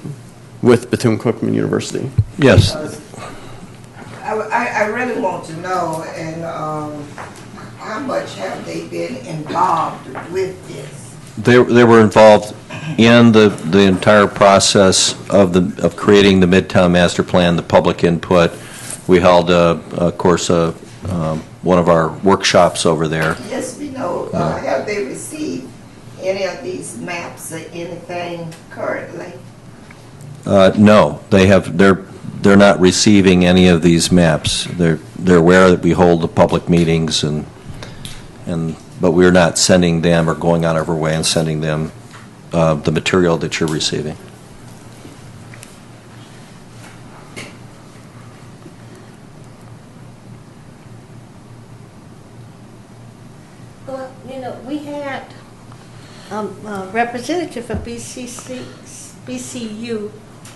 with Bethune-Cookman University. Yes. I really want to know, and how much have they been involved with this? They were involved in the entire process of creating the Midtown Master Plan, the public input. We held, of course, one of our workshops over there. Yes, we know. Have they received any of these maps or anything currently? No, they're not receiving any of these maps. They're aware that we hold the public meetings but we're not sending them or going out of our way and sending them the material that you're receiving. we had a representative for BCU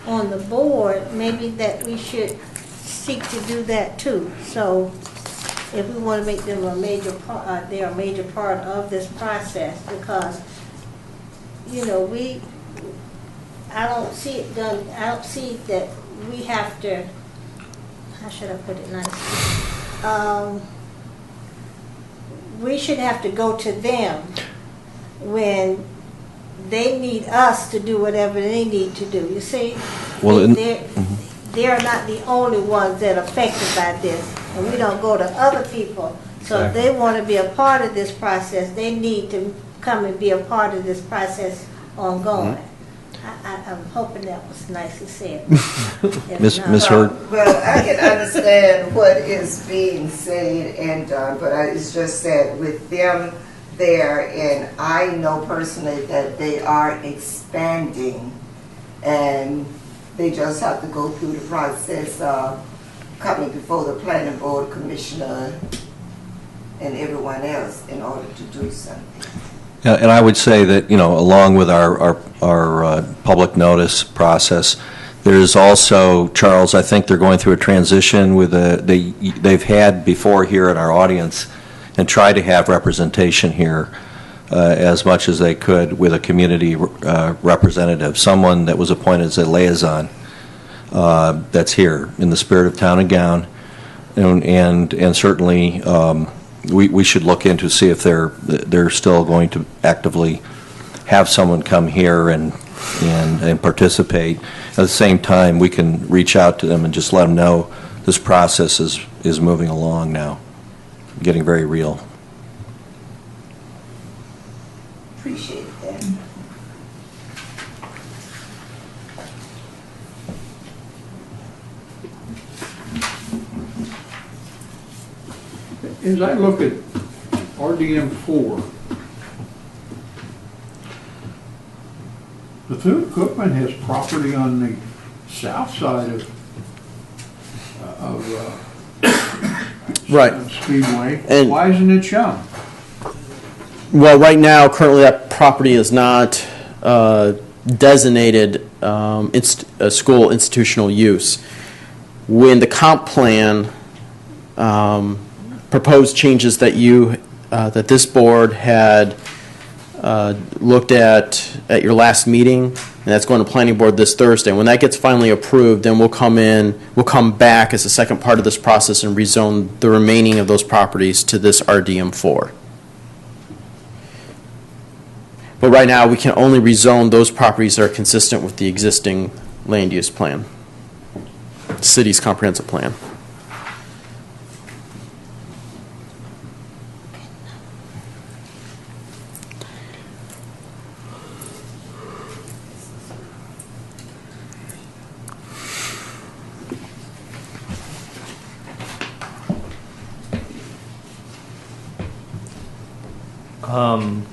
on the board. Maybe that we should seek to do that too. So if we want to make them a major part, they're a major part of this process, because, I don't see it done, I don't see that we have to, how should I put it nicely? We should have to go to them when they need us to do whatever they need to do. You see, Well, they're not the only ones that are affected by this, and we don't go to other people. So if they want to be a part of this process, they need to come and be a part of this process ongoing. I'm hoping that was nicely said. Miss Hurd? Well, I can understand what is being said and done, but it's just that with them there, and I know personally that they are expanding, and they just have to go through the process of coming before the planning board commissioner and everyone else in order to do something. Yeah, and I would say that, along with our public notice process, there's also, Charles, I think they're going through a transition with they've had before here in our audience and tried to have representation here as much as they could with a community representative, someone that was appointed as a liaison that's here in the spirit of town and gown, and certainly we should look into see if they're still going to actively have someone come here and participate. At the same time, we can reach out to them and just let them know this process is moving along now, getting very real. Appreciate that. As I look at RDM 4, the food equipment has property on the south side of Right. Speedway. And- Why isn't it shown? Well, right now, currently that property is not designated a school institutional use. When the comp plan proposed changes that that this board had looked at your last meeting, and that's going to planning board this Thursday. When that gets finally approved, then we'll come back as a second part of this process and rezone the remaining of those properties to this RDM 4. But right now, we can only rezone those properties that are consistent with the existing land use plan, city's comprehensive plan.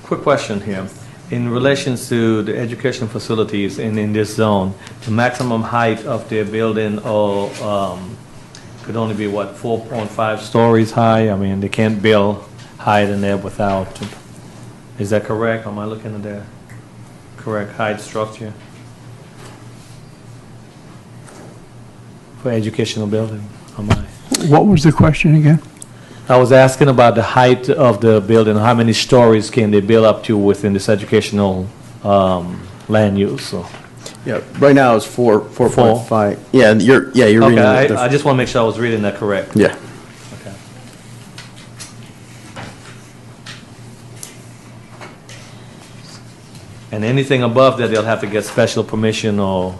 Quick question here. In relation to the education facilities in this zone, the maximum height of their building could only be, 4.5 stories high? I mean, they can't build higher than that without, is that correct? Am I looking at the correct height structure for educational building? Am I? What was the question again? I was asking about the height of the building. How many stories can they build up to within this educational land use? So. Yeah, right now it's 4.5. Yeah, you're reading. Okay, I just want to make sure I was reading that correct. Yeah. Okay. And anything above that, they'll have to get special permission, or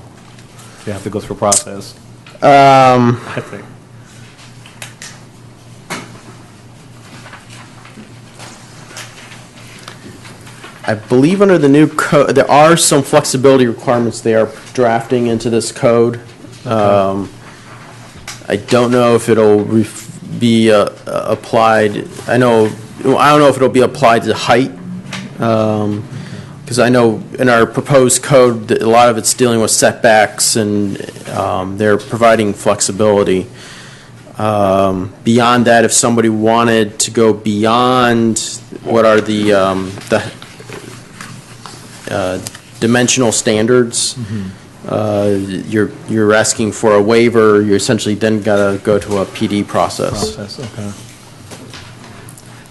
they have to go through a process. I think. I believe under the new code, there are some flexibility requirements they are drafting into this code. I don't know if it'll be applied. I don't know if it'll be applied to height, because I know in our proposed code that a lot of it's dealing with setbacks, and they're providing flexibility. Beyond that, if somebody wanted to go beyond what are the dimensional standards. You're asking for a waiver, you essentially then got to go to a PD process. Okay.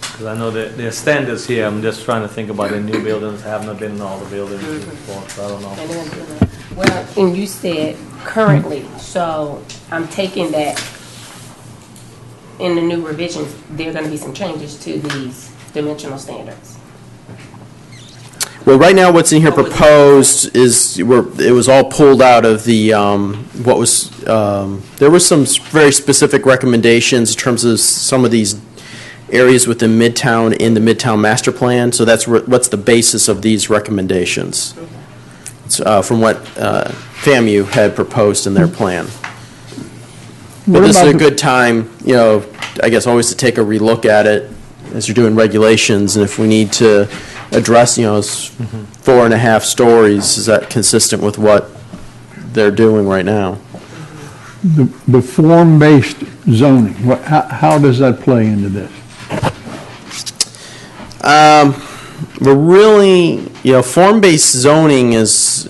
Because I know that there's standards here, I'm just trying to think about the new buildings, I have not been in all the buildings before, so I don't know. Well, and you said currently, so I'm taking that in the new revisions, there are going to be some changes to these dimensional standards. Well, right now, what's in here proposed is, it was all pulled out of the, there were some very specific recommendations in terms of some of these areas within Midtown in the Midtown Master Plan, so that's what's the basis of these recommendations. It's, from what FAMU had proposed in their plan. But this is a good time, I guess always to take a relook at it as you're doing regulations, and if we need to address, it's 4.5 stories, is that consistent with what they're doing right now? The form-based zoning, how does that play into this? We're really, form-based zoning is,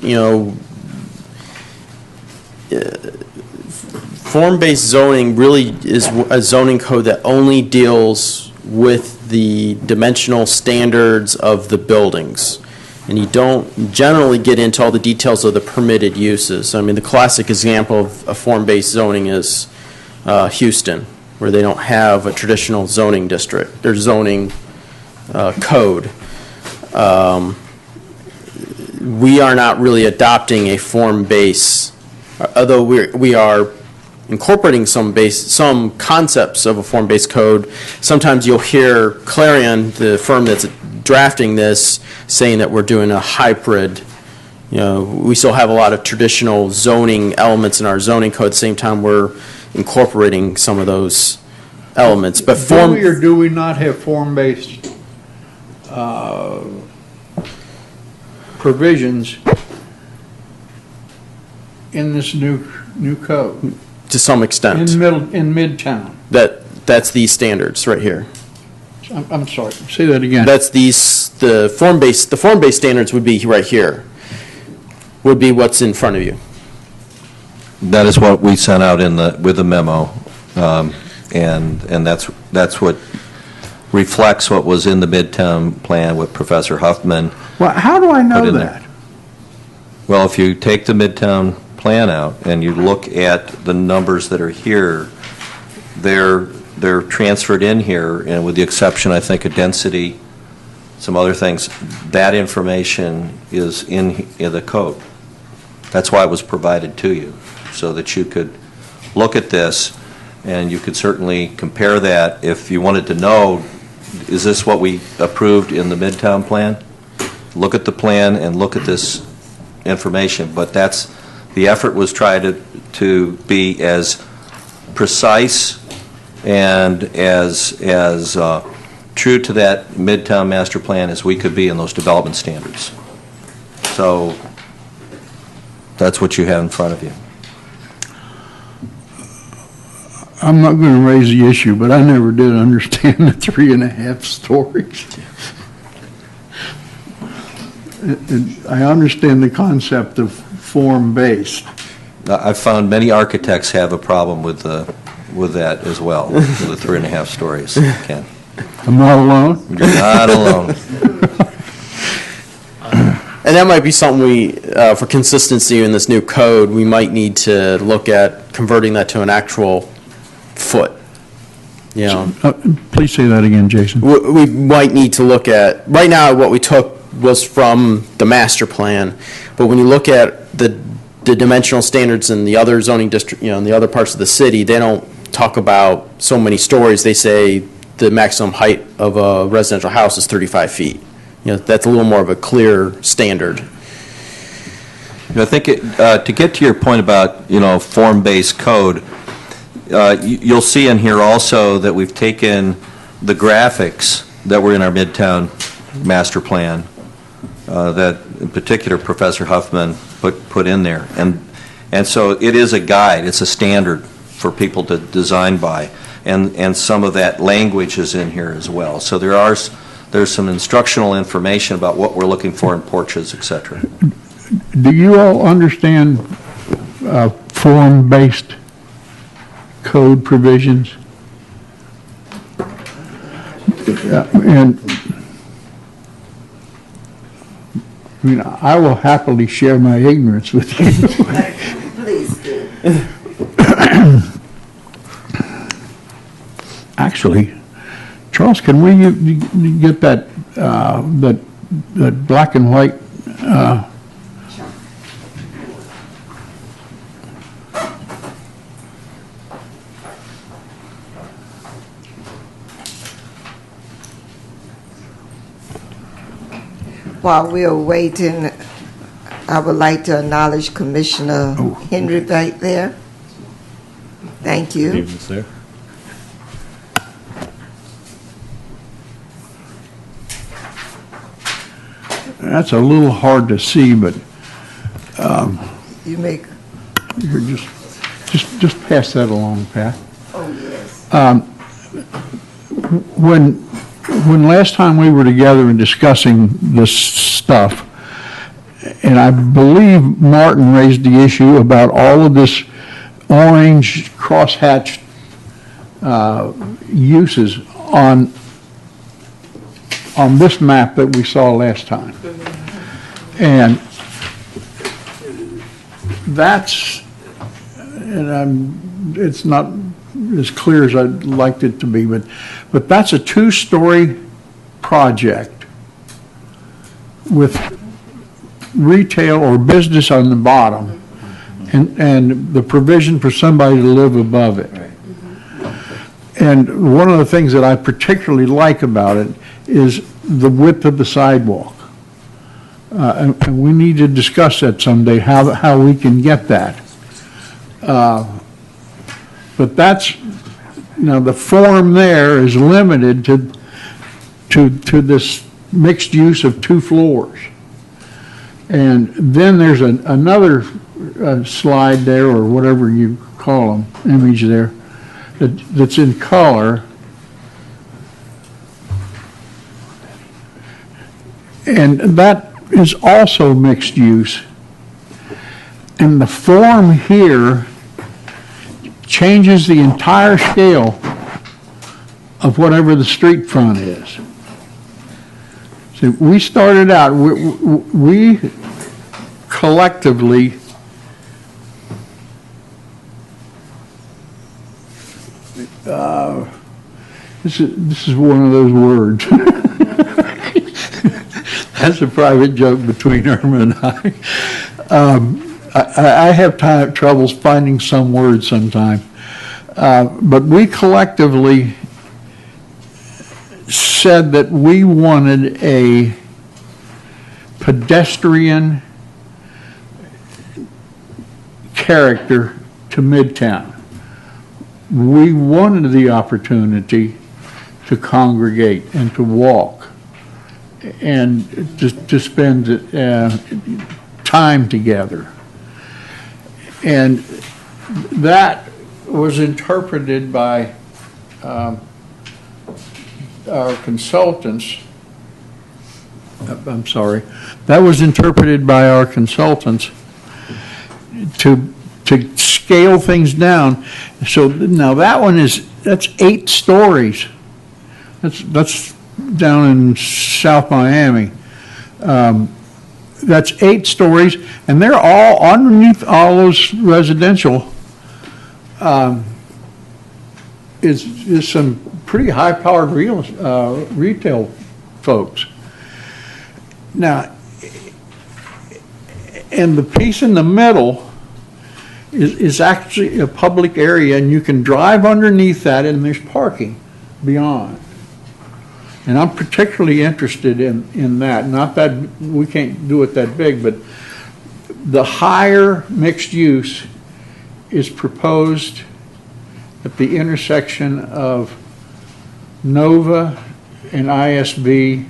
form-based zoning really is a zoning code that only deals with the dimensional standards of the buildings. And you don't generally get into all the details of the permitted uses. I mean, the classic example of a form-based zoning is Houston, where they don't have a traditional zoning district. Their zoning code. We are not really adopting a form-based, although we are incorporating some concepts of a form-based code. Sometimes you'll hear Clarion, the firm that's drafting this, saying that we're doing a hybrid. We still have a lot of traditional zoning elements in our zoning code. At the same time, we're incorporating some of those elements. But Do we or do we not have form-based provisions in this new code? To some extent. In Midtown? That's these standards right here. I'm sorry, say that again. That's the form-based standards would be right here, would be what's in front of you. That is what we sent out with the memo, and that's what reflects what was in the Midtown plan with Professor Huffman. Well, how do I know that? Well, if you take the Midtown plan out and you look at the numbers that are here, they're transferred in here, and with the exception, I think, of density, some other things, that information is in the code. That's why it was provided to you, so that you could look at this, and you could certainly compare that if you wanted to know, is this what we approved in the Midtown plan? Look at the plan and look at this information, but the effort was tried to be as precise and as true to that Midtown master plan as we could be in those development standards. So that's what you have in front of you. I'm not going to raise the issue, but I never did understand the 3.5 stories. I understand the concept of form-based. I've found many architects have a problem with that as well, with the 3.5 stories, Ken. I'm not alone? You're not alone. And that might be something we, for consistency in this new code, we might need to look at converting that to an actual foot. Please say that again, Jason. We might need to look at, right now what we took was from the master plan, but when you look at the dimensional standards in the other zoning district, in the other parts of the city, they don't talk about so many stories. They say the maximum height of a residential house is 35 feet. That's a little more of a clear standard. I think to get to your point about, form-based code, you'll see in here also that we've taken the graphics that were in our Midtown master plan, that in particular Professor Huffman put in there. And so it is a guide, it's a standard for people to design by. And some of that language is in here as well. So there are there's some instructional information about what we're looking for in porches, et cetera. Do you all understand form-based code provisions? And I mean, I will happily share my ignorance with you. Please do. Actually, Charles, can we get that that black and white? While we are waiting, I would like to acknowledge Commissioner Henry back there. Thank you. Evening, sir. That's a little hard to see, but You make, here, just pass that along, Pat. oh, yes. When last time we were together and discussing this stuff, and I believe Martin raised the issue about all of this orange crosshatched uses on this map that we saw last time. And that's, and it's not as clear as I'd liked it to be, but that's a two-story project with retail or business on the bottom and the provision for somebody to live above it. And one of the things that I particularly like about it is the width of the sidewalk. And we need to discuss that someday, how we can get that. But that's, the form there is limited to this mixed use of 2 floors. And then there's another slide there, or whatever you call them, image there, that's in color. And that is also mixed use. And the form here changes the entire scale of whatever the street front is. So we started out, we collectively this is one of those words. That's a private joke between Irma and I. I have troubles finding some words sometimes. But we collectively said that we wanted a pedestrian character to Midtown. We wanted the opportunity to congregate and to walk and to spend time together. And that was interpreted by our consultants. I'm sorry. That was interpreted by our consultants to scale things down. So now that one that's 8 stories. That's down in South Miami. That's 8 stories, and they're all underneath all those residential. Is some pretty high-powered retail folks. Now, and the piece in the middle is actually a public area, and you can drive underneath that, and there's parking beyond. And I'm particularly interested in that. Not that we can't do it that big, but the higher mixed use is proposed at the intersection of Nova and ISB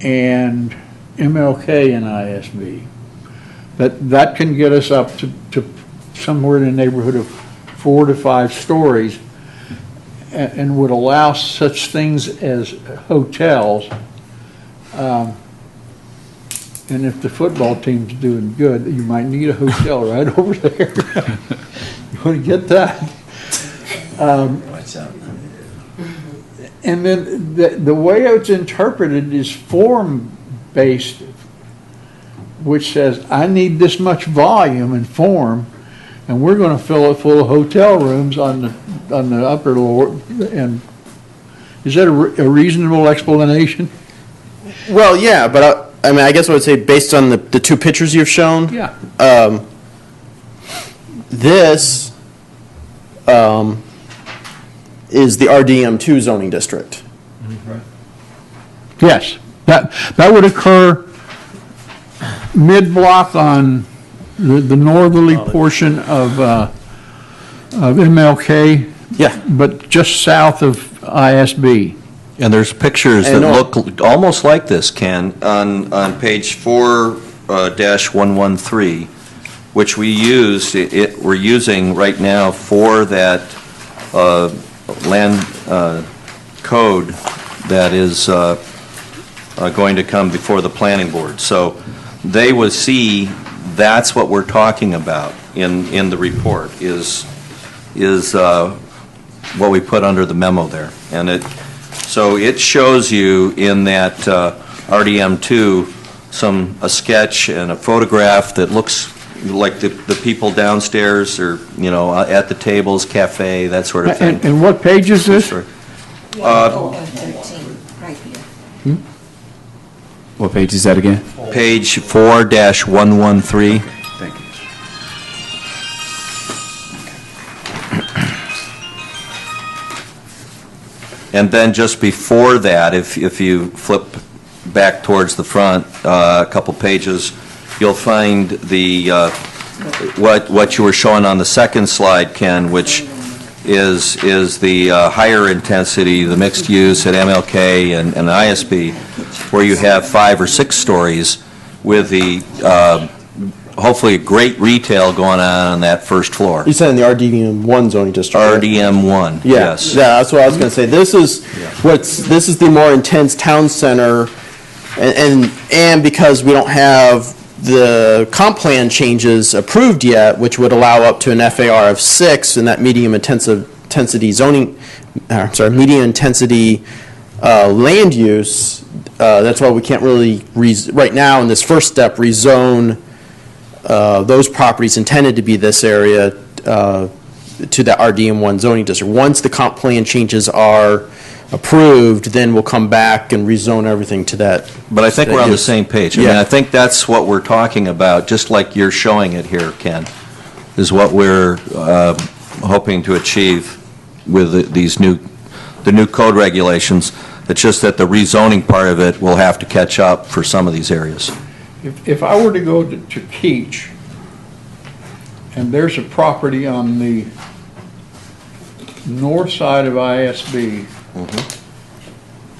and MLK and ISB. That can get us up to somewhere in the neighborhood of 4 to 5 stories. and would allow such things as hotels. And if the football team's doing good, you might need a hotel right over there. You want to get that? And then the way it's interpreted is form-based, which says, I need this much volume and form, and we're going to fill it full of hotel rooms on the upper floor. And is that a reasonable explanation? Well, yeah, but I mean, I guess I would say based on the two pictures you've shown. Yeah. This is the RDM2 zoning district. Yes, that would occur mid-block on the northerly portion of MLK. Yeah. But just south of ISB. And there's pictures that look almost like this, Ken, on page 4-113, which we used, we're using right now for that land code that is going to come before the planning board. So they will see that's what we're talking about in the report, is what we put under the memo there. And so it shows you in that RDM2 a sketch and a photograph that looks like the people downstairs or, at the tables, cafe, that sort of thing. And what page is this? Right here. What page is that again? Page 4-113. Thank you. And then just before that, if you flip back towards the front a couple pages, you'll find what you were showing on the second slide, Ken, which is the higher intensity, the mixed use at MLK and ISB, where you have 5 or 6 stories with the hopefully great retail going on that first floor. You said in the RDM1 zoning district. Right? RDM1, yes. Yeah, that's what I was going to say. This is the more intense town center, and because we don't have the comp plan changes approved yet, which would allow up to an FAR of 6 in that medium intensity zoning, medium intensity land use. That's why we can't really right now in this first step rezone those properties intended to be this area to that RDM1 zoning district. Once the comp plan changes are approved, then we'll come back and rezone everything to that. But I think we're on the same page. I Yeah. mean, I think that's what we're talking about, just like you're showing it here, Ken, is what we're hoping to achieve with the new code regulations. It's just that the rezoning part of it will have to catch up for some of these areas. If I were to go to Keach, and there's a property on the north side of ISB,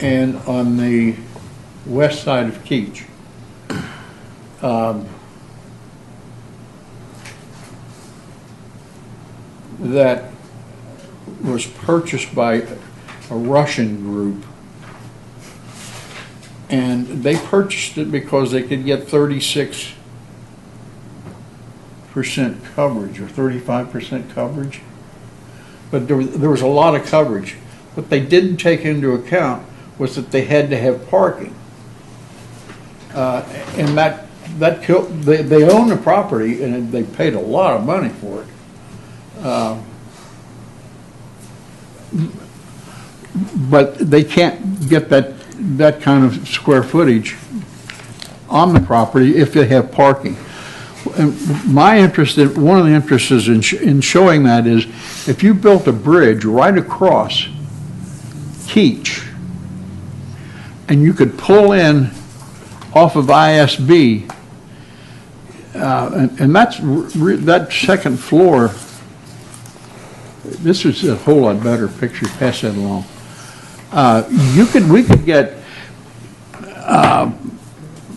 and on the west side of Keach, that was purchased by a Russian group. And they purchased it because they could get 36% coverage or 35% coverage. But there was a lot of coverage. What they didn't take into account was that they had to have parking. And that killed, they own the property and they paid a lot of money for it. But they can't get that kind of square footage on the property if they have parking. And my interest, one of the interests in showing that is if you built a bridge right across Keach and you could pull in off of ISB, and that's that second floor. This is a whole lot better picture. Pass that along. We could get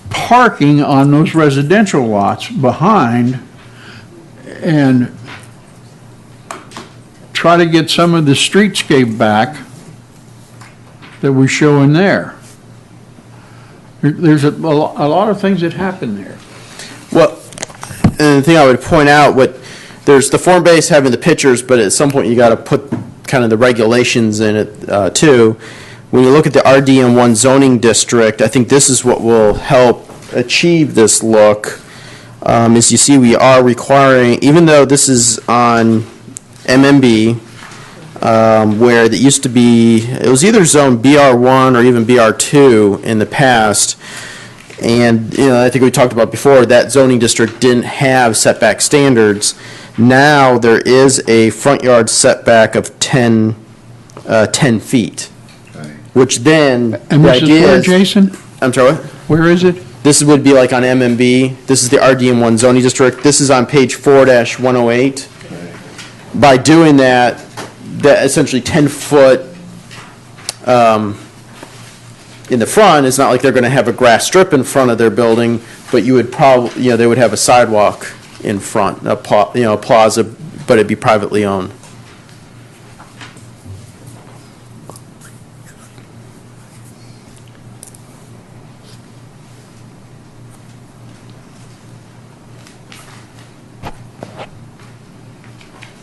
parking on those residential lots behind and try to get some of the streetscape back that we show in there. There's a lot of things that happen there. Well, and the thing I would point out, there's the form base having the pictures, but at some point you got to put kind of the regulations in it too. When you look at the RDM1 zoning district, I think this is what will help achieve this look. As you see, we are requiring, even though this is on MMB, where it used to be, it was either zone BR1 or even BR2 in the past. And, I think we talked about before, that zoning district didn't have setback standards. Now there is a front yard setback of 10 feet, which then, And the this is idea where, is, Jason? I'm sorry, what? Where is it? This would be like on MMB. This is the RDM1 zoning district. This is on page 4-108. By doing that essentially 10-foot in the front, it's not like they're going to have a grass strip in front of their building, but you would probably, they would have a sidewalk in front, a plaza, but it'd be privately owned.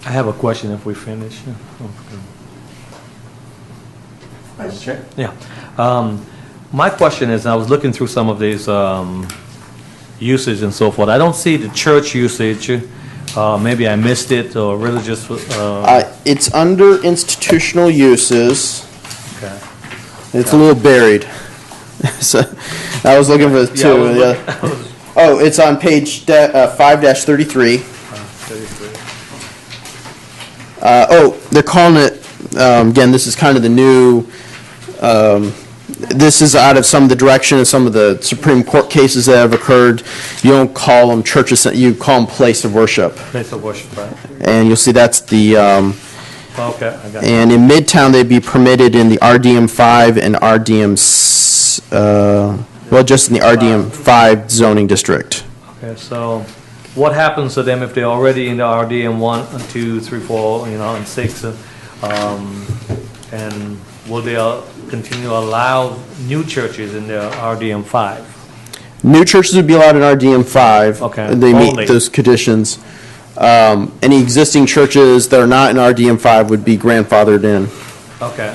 I have a question if we finish. Yeah. My question is, I was looking through some of these usage and so forth. I don't see the church usage. Maybe I missed it, or religious. It's under institutional uses. Okay. It's a little buried. So I was looking for it too. Oh, it's on page 5-33. 33. They're calling it, again, this is kind of the new, this is out of some of the direction of some of the Supreme Court cases that have occurred. You don't call them churches, you call them place of worship. Place of worship, right? And you'll see that's the, Okay, I got it. and in Midtown, they'd be permitted in the RDM5 and just in the RDM5 zoning district. Okay, so what happens to them if they're already in the RDM 1, 2, 3, 4, and 6? And will they continue to allow new churches in the RDM 5? New churches would be allowed in RDM5. Okay, They meet only. those conditions. Any existing churches that are not in RDM5 would be grandfathered in. Okay.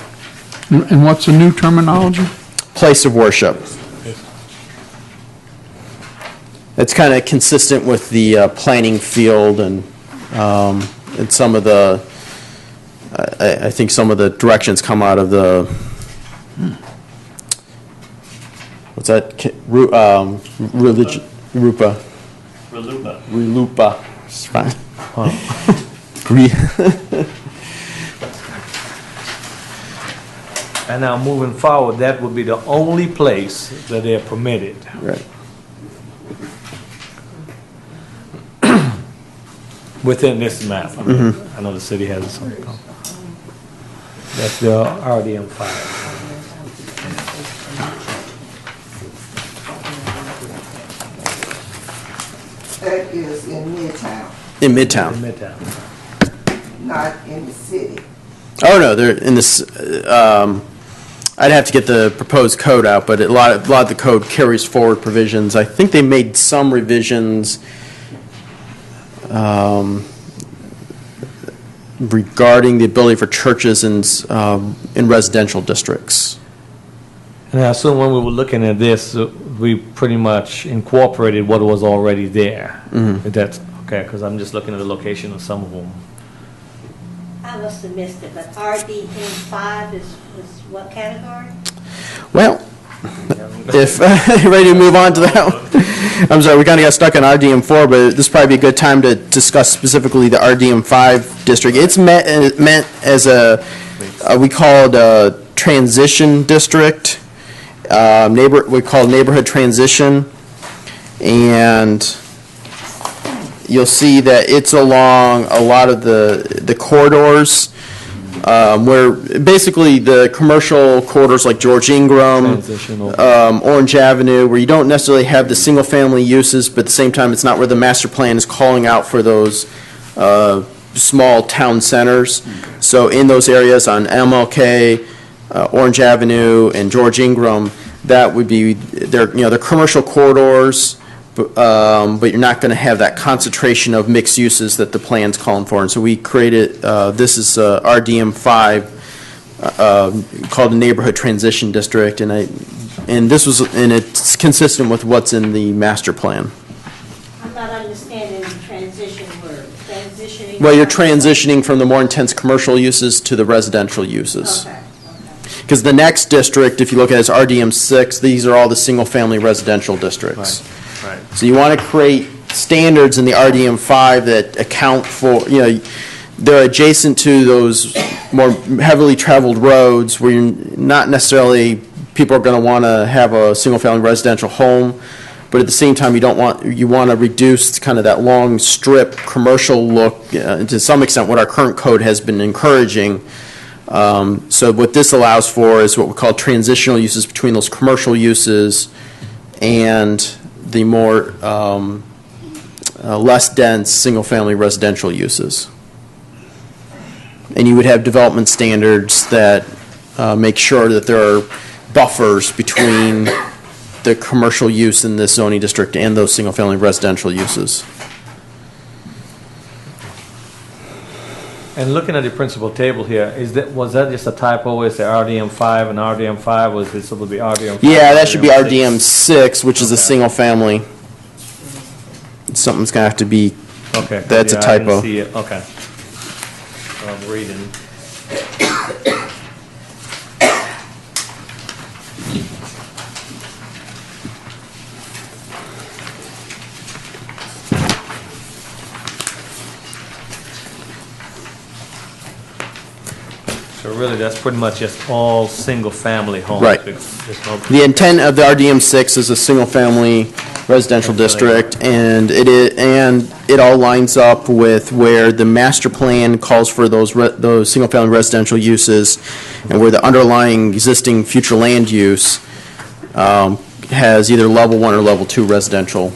And what's the new terminology? Place of worship. It's kind of consistent with the planning field and some of the, I think some of the directions come out of the, what's that? Religion, Rupa. Relupa. It's fine. And now moving forward, that would be the only place that they're permitted. Right. Within this map. I mean, I know the city has some. That's the RDM 5. That is in Midtown, In Midtown. Midtown. not in the city. Oh, no, they're in this, I'd have to get the proposed code out, but a lot of the code carries forward provisions. I think they made some revisions regarding the ability for churches in residential districts. And I assume when we were looking at this, we pretty much incorporated what was already there. If that's okay, because I'm just looking at the location of some of them. I must have missed it, but RDM5 is what category? Well, if ready to move on to that one. I'm sorry, we kind of got stuck on RDM4, but this would probably be a good time to discuss specifically the RDM5 district. It's meant as we call it a transition district, we call it neighborhood transition, and you'll see that it's along a lot of the corridors, where basically the commercial corridors like George Ingram, Transitional. Orange Avenue, where you don't necessarily have the single-family uses, but at the same time, it's not where the master plan is calling out for those small town centers. So in those areas on MLK, Orange Avenue, and George Ingram, that would be, they're commercial corridors, but you're not going to have that concentration of mixed uses that the plan's calling for. And so we created, this is RDM 5, called the Neighborhood Transition District, and it's consistent with what's in the master plan. I'm not understanding the transition word, transitioning. Well, you're transitioning from the more intense commercial uses to the residential uses. Okay, Because the next district, if you look at it, is RDM 6, these are all the single-family residential districts. Right. So you want to create standards in the RDM 5 that account for, they're adjacent to those more heavily traveled roads where you're not necessarily, people are going to want to have a single-family residential home, but at the same time, you want to reduce kind of that long strip commercial look, to some extent what our current code has been encouraging. So what this allows for is what we call transitional uses between those commercial uses and the more less dense single-family residential uses. And you would have development standards that make sure that there are buffers between the commercial use in this zoning district and those single-family residential uses. And looking at the principal table here, was that just a typo where it's the RDM 5 and RDM 5, was it supposed to be RDM 5? Yeah, that should be RDM 6? 6, which is a Okay. single-family. Something's going to have to be, Okay. that's a Yeah, I didn't typo. see it. Okay. I'm reading. So really, that's pretty much just all single-family homes. Right. There's no- The intent of the RDM 6 is a single-family residential district, and it all lines up with where the master plan calls for those single-family residential uses, and where the underlying existing future land use has either level 1 or level 2 residential.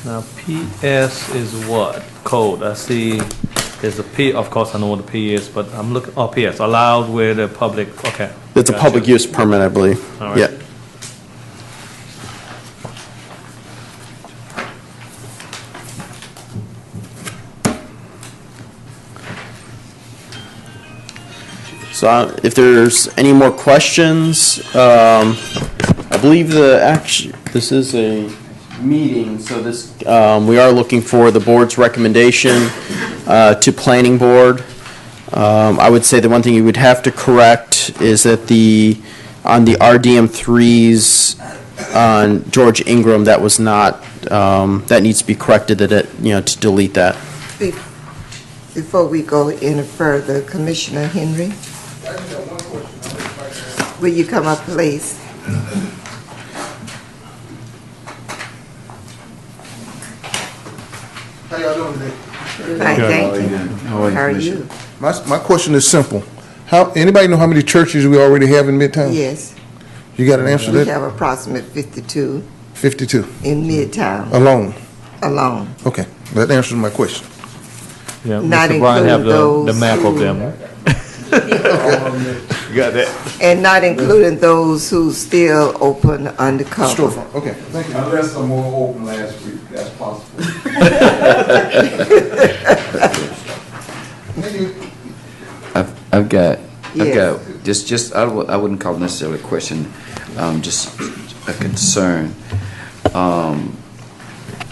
Now, PS is what? Code. I see there's a P, of course I know what the P is, but I'm looking, oh, PS, allowed where the public, okay. It's a Gotcha. public use permit, I believe. All right. Yeah. So if there's any more questions, I believe this is a meeting, so this, we are looking for the board's recommendation to planning board. I would say the one thing you would have to correct is that on the RDM 3s on George Ingram, that was not, that needs to be corrected, to delete that. Before we go any further, Commissioner Henry, will you come up, please? How y'all doing today? Fine, thank you. How are you, How are Commissioner? you? My question is simple. Anybody know how many churches we already have in Midtown? Yes, You got an answer to we that? have approximate 52 52 in Midtown alone. alone, Okay, that answers my question. Yeah, Not Mr. Bryan have including the those map of who- them. You got that? and not including those who still open undercover. Storefront, okay, thank you. Unless some more open last week, that's possible. Thank you. I've got, Yes. just, I wouldn't call it necessarily a question, just a concern.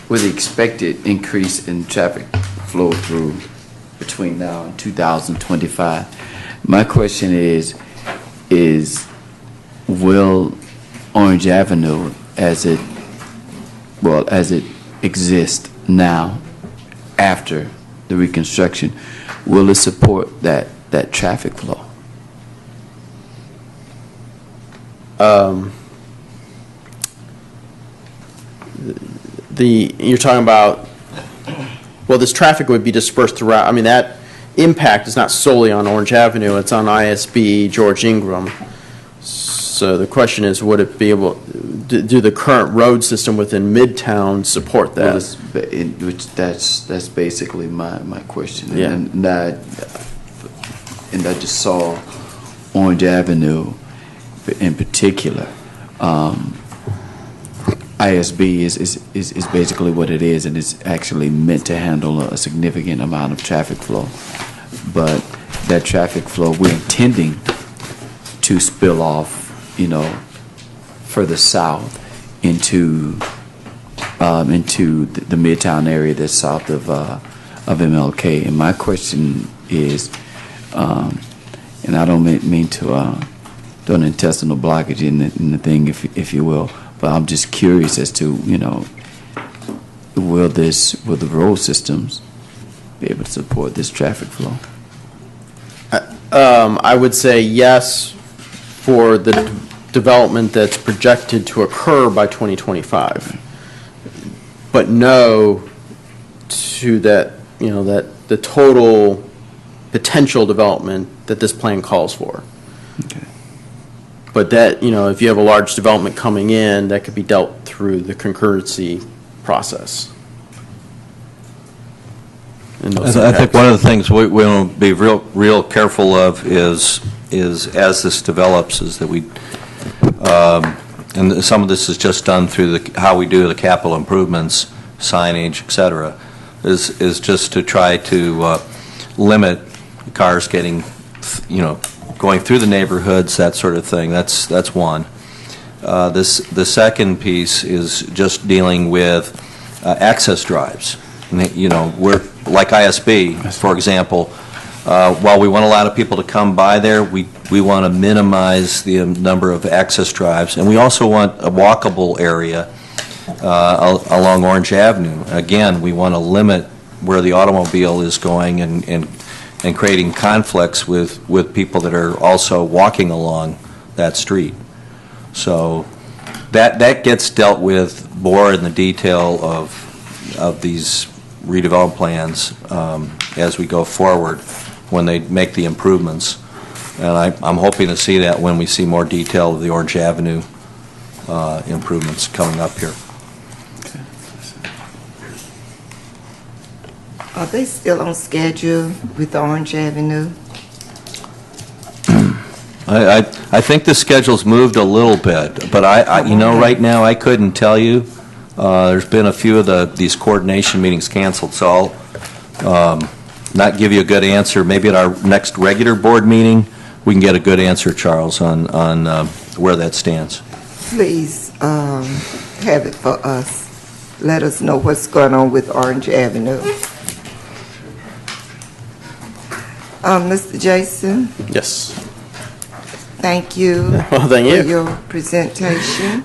With the expected increase in traffic flow through between now and 2025, my question is will Orange Avenue as it exists now, after the reconstruction, will it support that traffic flow? You're talking about, well, this traffic would be dispersed throughout, I mean, that impact is not solely on Orange Avenue, it's on ISB, George Ingram. So the question is, would it be able, do the current road system within Midtown support that? Well, that's basically my question. Yeah. And I just saw Orange Avenue in particular. ISB is basically what it is, and it's actually meant to handle a significant amount of traffic flow. But that traffic flow, we're intending to spill off, further south into the Midtown area that's south of MLK. And my question is, and I don't mean to do an intestinal blockage in the thing, if you will, but I'm just curious as to, will the road systems be able to support this traffic flow? I would say yes for the development that's projected to occur by 2025, but no to that, that the total potential development that this plan calls for. Okay. But that, if you have a large development coming in, that could be dealt through the concurrency process. I think one of the things we want to be real careful of is as this develops, is that we, and some of this is just done through how we do the capital improvements, signage, et cetera, is just to try to limit cars getting, going through the neighborhoods, that sort of thing. That's one. The second piece is just dealing with access drives. We're like ISB, for example. While we want a lot of people to come by there, we want to minimize the number of access drives, and we also want a walkable area along Orange Avenue. Again, we want to limit where the automobile is going and creating conflicts with people that are also walking along that street. So that gets dealt with more in the detail of these redevelopment plans as we go forward when they make the improvements. And I'm hoping to see that when we see more detail of the Orange Avenue improvements coming up here. Are they still on schedule with Orange Avenue? I think the schedule's moved a little bit, but right now I couldn't tell you. There's been a few of these coordination meetings canceled, so I'll not give you a good answer. Maybe at our next regular board meeting, we can get a good answer, Charles, on where that stands. Please have it for us. Let us know what's going on with Orange Avenue. Mr. Jason, Yes. thank you Well, thank you. for your presentation.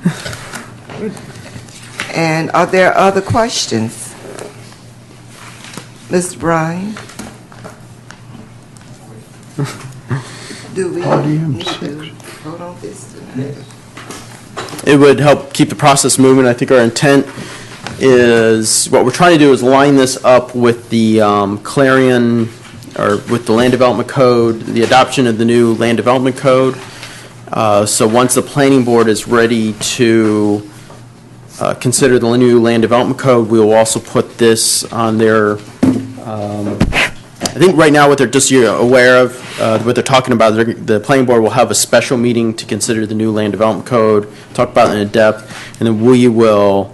And are there other questions? Mr. Bryan? Do we need to vote on this tonight? It would help keep the process moving. I think our intent is, what we're trying to do is line this up with the Clarion, or with the Land Development Code, the adoption of the new Land Development Code. So once the Planning Board is ready to consider the new Land Development Code, we will also put this on their, I think right now what they're just aware of, what they're talking about, the Planning Board will have a special meeting to consider the new Land Development Code, talk about it in depth, and then we will,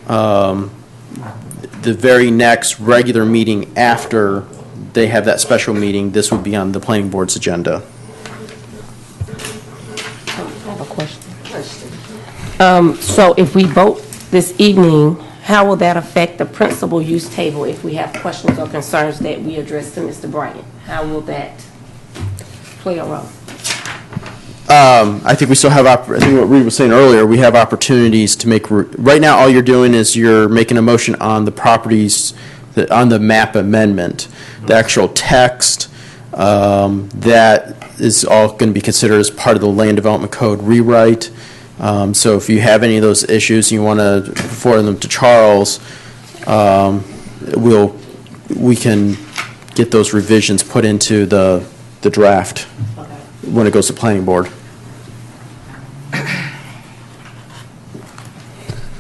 the very next regular meeting after they have that special meeting, this would be on the Planning Board's agenda. I have a question. So if we vote this evening, how will that affect the principal use table if we have questions or concerns that we address to Mr. Bryant? How will that play a role? I think we still have, I think what Reed was saying earlier, we have opportunities to make, right now all you're doing is you're making a motion on the properties, on the map amendment. The actual text, that is all going to be considered as part of the Land Development Code rewrite. So if you have any of those issues and you want to forward them to Charles, we can get those revisions put into the draft when it goes to Planning Board.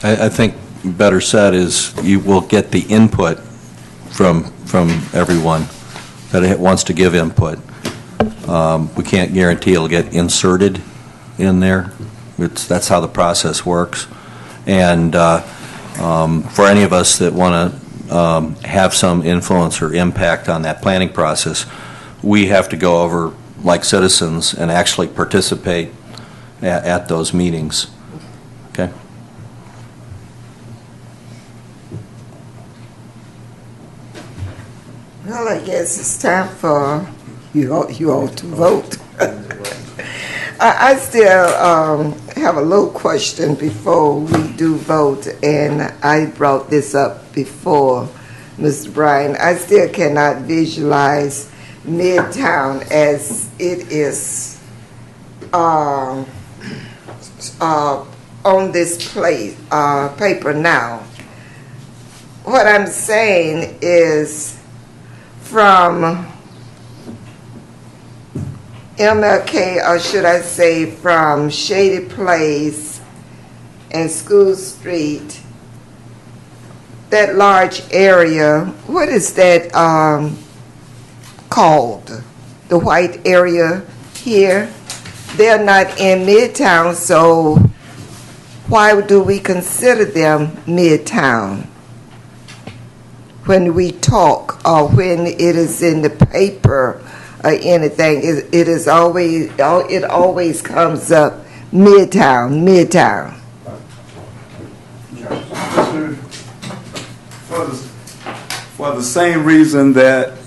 I think better said is you will get the input from everyone that wants to give input. We can't guarantee it'll get inserted in there. That's how the process works. And for any of us that want to have some influence or impact on that planning process, we have to go over like citizens and actually participate at those meetings. Okay? Well, I guess it's time for you all to vote. I still have a little question before we do vote, and I brought this up before, Mr. Bryan. I still cannot visualize Midtown as it is on this paper now. What I'm saying is from MLK, or should I say from Shady Place and School Street, that large area, what is that called? The white area here? They're not in Midtown, so why do we consider them Midtown? When we talk or when it is in the paper or anything, it always comes up Midtown. For the same reason that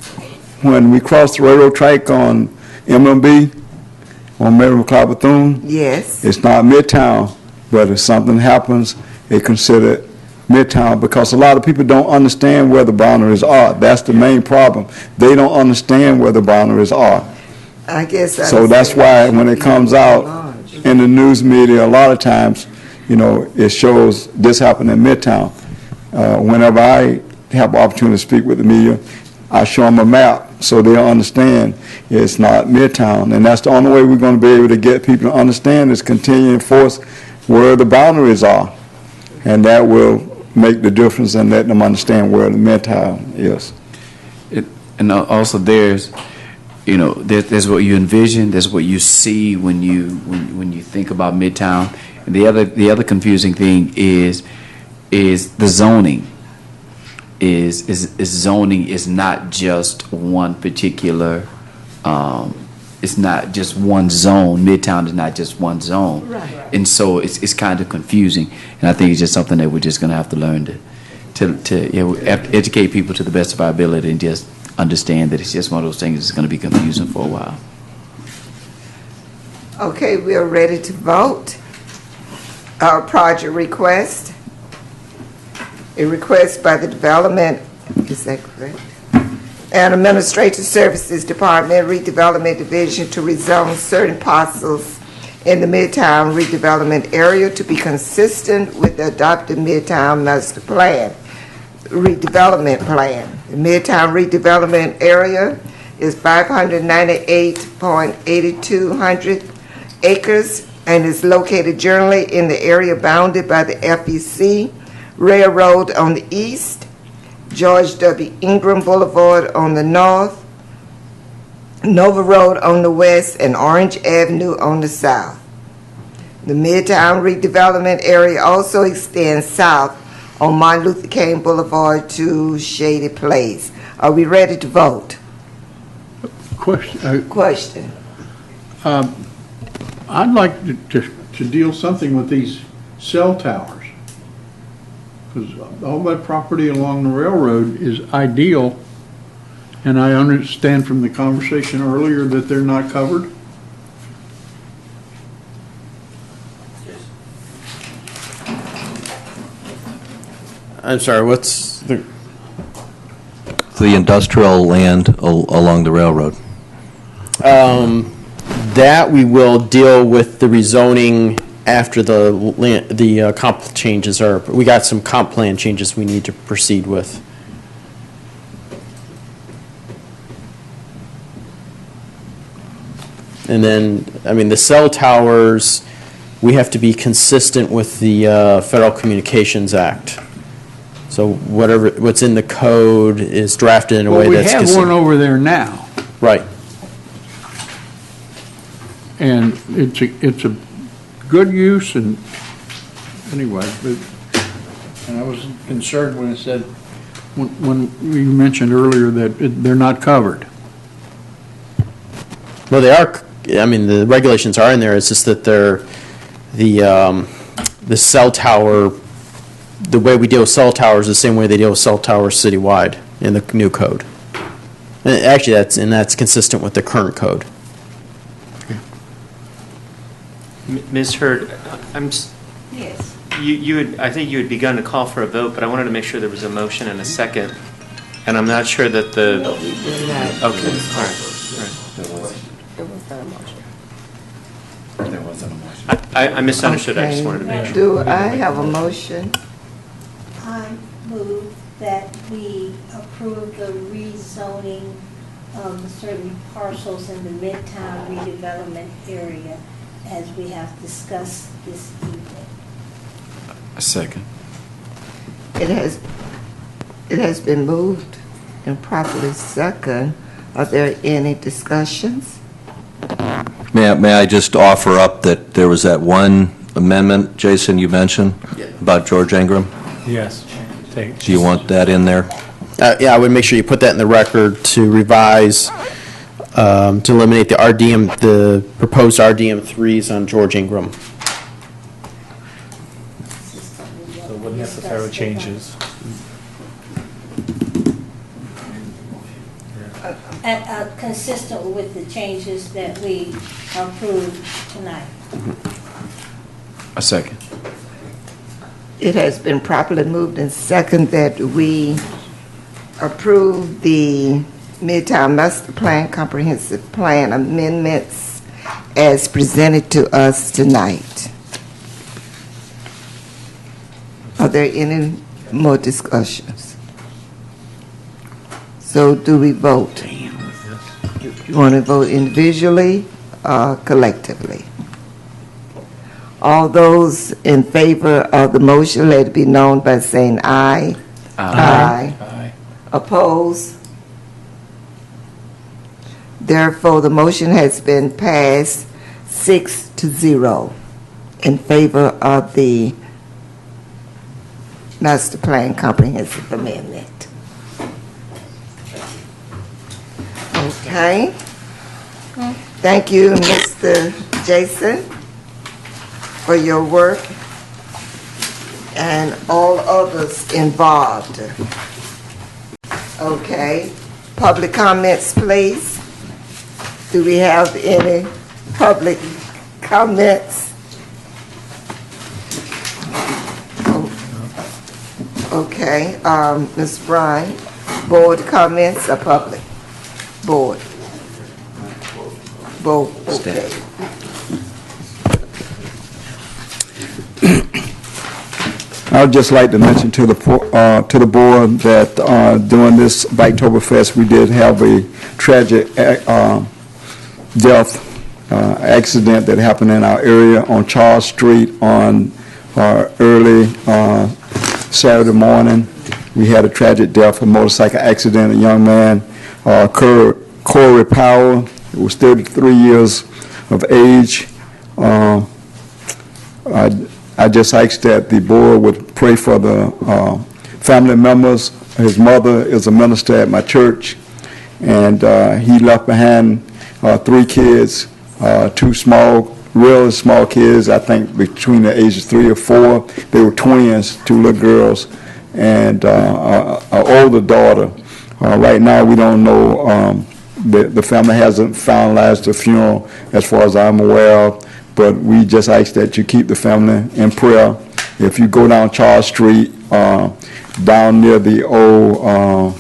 when we cross the railroad track on MMB, on Mary McLeod Bethune, yes, it's not Midtown, but if something happens, they consider it Midtown, because a lot of people don't understand where the boundaries are. That's the main problem. They don't understand where the boundaries are. I guess so that's why when it comes out in the news media, a lot of times, it shows this happened in Midtown. Whenever I have the opportunity to speak with the media, I show them a map so they'll understand it's not Midtown. And that's the only way we're going to be able to get people to understand is continue to enforce where the boundaries are. And that will make the difference in letting them understand where the Midtown is. And also there's what you envision, there's what you see when you think about Midtown. And the other confusing thing is the zoning. Zoning is not just one particular. It's not just one zone. Midtown is not just one zone, right. And so it's kind of confusing. And I think it's just something that we're just going to have to learn to educate people to the best of our ability and just understand that it's just one of those things that's going to be confusing for a while. Okay, we are ready to vote. Our project request. A request by the Development, is that correct? And Administrative Services Department Redevelopment Division to rezone certain parcels in the Midtown redevelopment area to be consistent with the adopted Midtown Master Plan, redevelopment plan. The Midtown redevelopment area is 598.8200 acres and is located generally in the area bounded by the FEC Railroad on the east, George W. Ingram Boulevard on the north, Nova Road on the west, and Orange Avenue on the south. The Midtown redevelopment area also extends south on Martin Luther King Boulevard to Shady Place. Are we ready to vote? Question. I'd like to deal something with these cell towers. Because all that property along the railroad is ideal, and I understand from the conversation earlier that they're not covered. I'm sorry, what's the industrial land along the railroad? That we will deal with the rezoning after the comp changes are, we got some comp plan changes we need to proceed with. And then, I mean, the cell towers, we have to be consistent with the Federal Communications Act. So what's in the code is drafted in a way Well, that's we have consistent. one over there now, Right. and it's a good use, and anyway, and I was concerned when it said, when you mentioned earlier that they're not covered. Well, they are, I mean, the regulations are in there, it's just that they're, the cell tower, the way we deal with cell towers is the same way they deal with cell towers citywide in the new code. And actually, that's consistent with the current code. Ms. Hurd, Yes. I think you had begun to call for a vote, but I wanted to make sure there was a motion and a second, and I'm not sure that the... No, we did not. Okay, all right. There wasn't a motion. I misunderstood, I just Okay. wanted to make sure. Do I have a motion? I move that we approve the rezoning of certain parcels in the Midtown redevelopment area as we have discussed this evening. A second. It has been moved and properly second. Are there any discussions? May I just offer up that there was that one amendment, Jason, you mentioned, about George Ingram? Yes. Do you want that in there? Yeah, I would make sure you put that in the record to revise, to eliminate the proposed RDM 3s on George Ingram. So what necessary changes? Consistent with the changes that we approved tonight. A second. It has been properly moved and second that we approve the Midtown Master Plan Comprehensive Plan amendments as presented to us tonight. Are there any more discussions? So do we vote? You want to vote individually or collectively? All those in favor of the motion, let it be known by saying aye. Aye. Oppose? Therefore, the motion has been passed 6-0 in favor of the Master Plan Comprehensive Amendment. Okay. Thank you, Mr. Jason, for your work and all others involved. Okay. Public comments, please. Do we have any public comments? Okay. Ms. Bryan, board comments or public? Board. Both, okay. I would just like to mention to the board that during this Biketoberfest, we did have a tragic death accident that happened in our area on Charles Street on early Saturday morning. We had a tragic death, a motorcycle accident, a young man, Corey Powell, who was 33 years of age. I just asked that the board would pray for the family members. His mother is a minister at my church, and he left behind 3 kids, 2 really small kids, I think between the ages 3 or 4. They were twins, 2 little girls, and an older daughter. Right now, we don't know, the family hasn't finalized the funeral as far as I'm aware of, but we just ask that you keep the family in prayer. If you go down Charles Street, down near the old,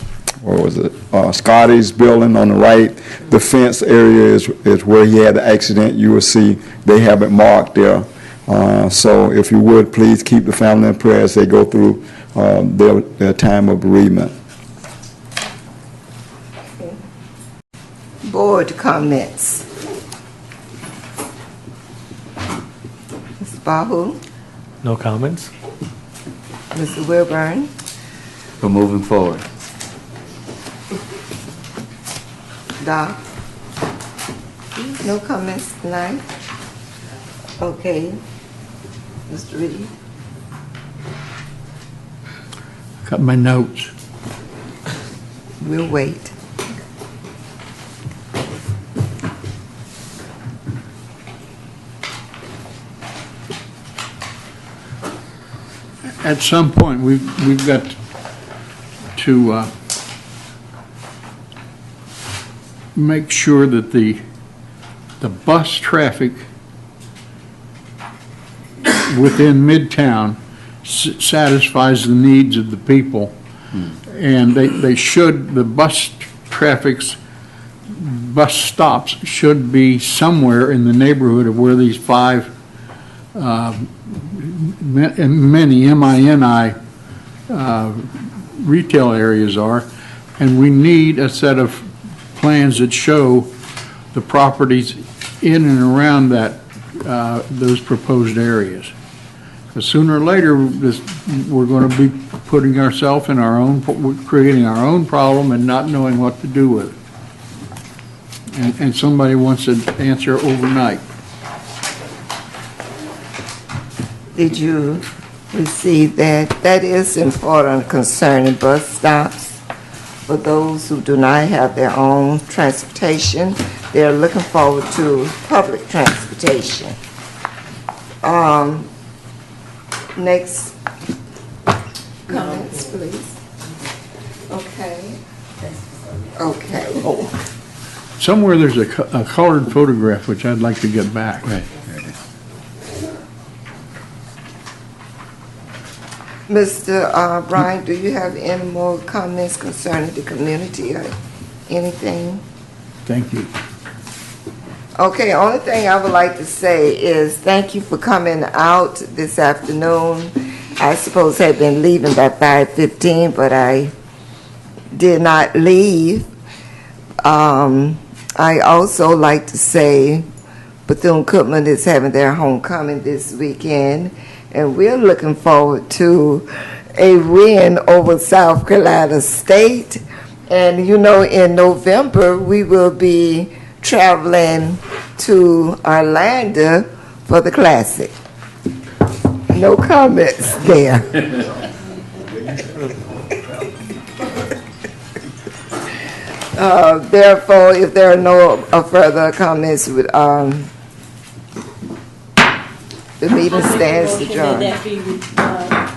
Scotty's building on the right, the fence area is where he had the accident. You will see they have it marked there. So if you would, please keep the family in prayer as they go through their time of bereavement. Board comments. Bahu, No comments? Mr. Wilburn, For moving forward. Doc. No comments tonight? Okay. Mr. Reed? Got my notes. We'll wait. At some point, we've got to make sure that the bus traffic within Midtown satisfies the needs of the people. And the bus stops should be somewhere in the neighborhood of where these 5 many MINI retail areas are, and we need a set of plans that show the properties in and around those proposed areas. Because sooner or later, we're going to be putting ourselves in creating our own problem and not knowing what to do with it. And somebody wants an answer overnight. Did you receive that? That is important concerning bus stops. For those who do not have their own transportation, they're looking forward to public transportation. Next comments, please. Okay. Okay. Somewhere there's a colored photograph, which I'd like to get back. Right. Mr. Brian, do you have any more comments concerning the community or anything? Thank you. Okay, only thing I would like to say is thank you for coming out this afternoon. I suppose I had been leaving by 5:15, but I did not leave. I also like to say Bethune-Cookman is having their homecoming this weekend, and we're looking forward to a win over South Carolina State. And you know, in November, we will be traveling to Orlando for the Classic. No comments there. Therefore, if there are no further comments, the meeting stands adjourned. That be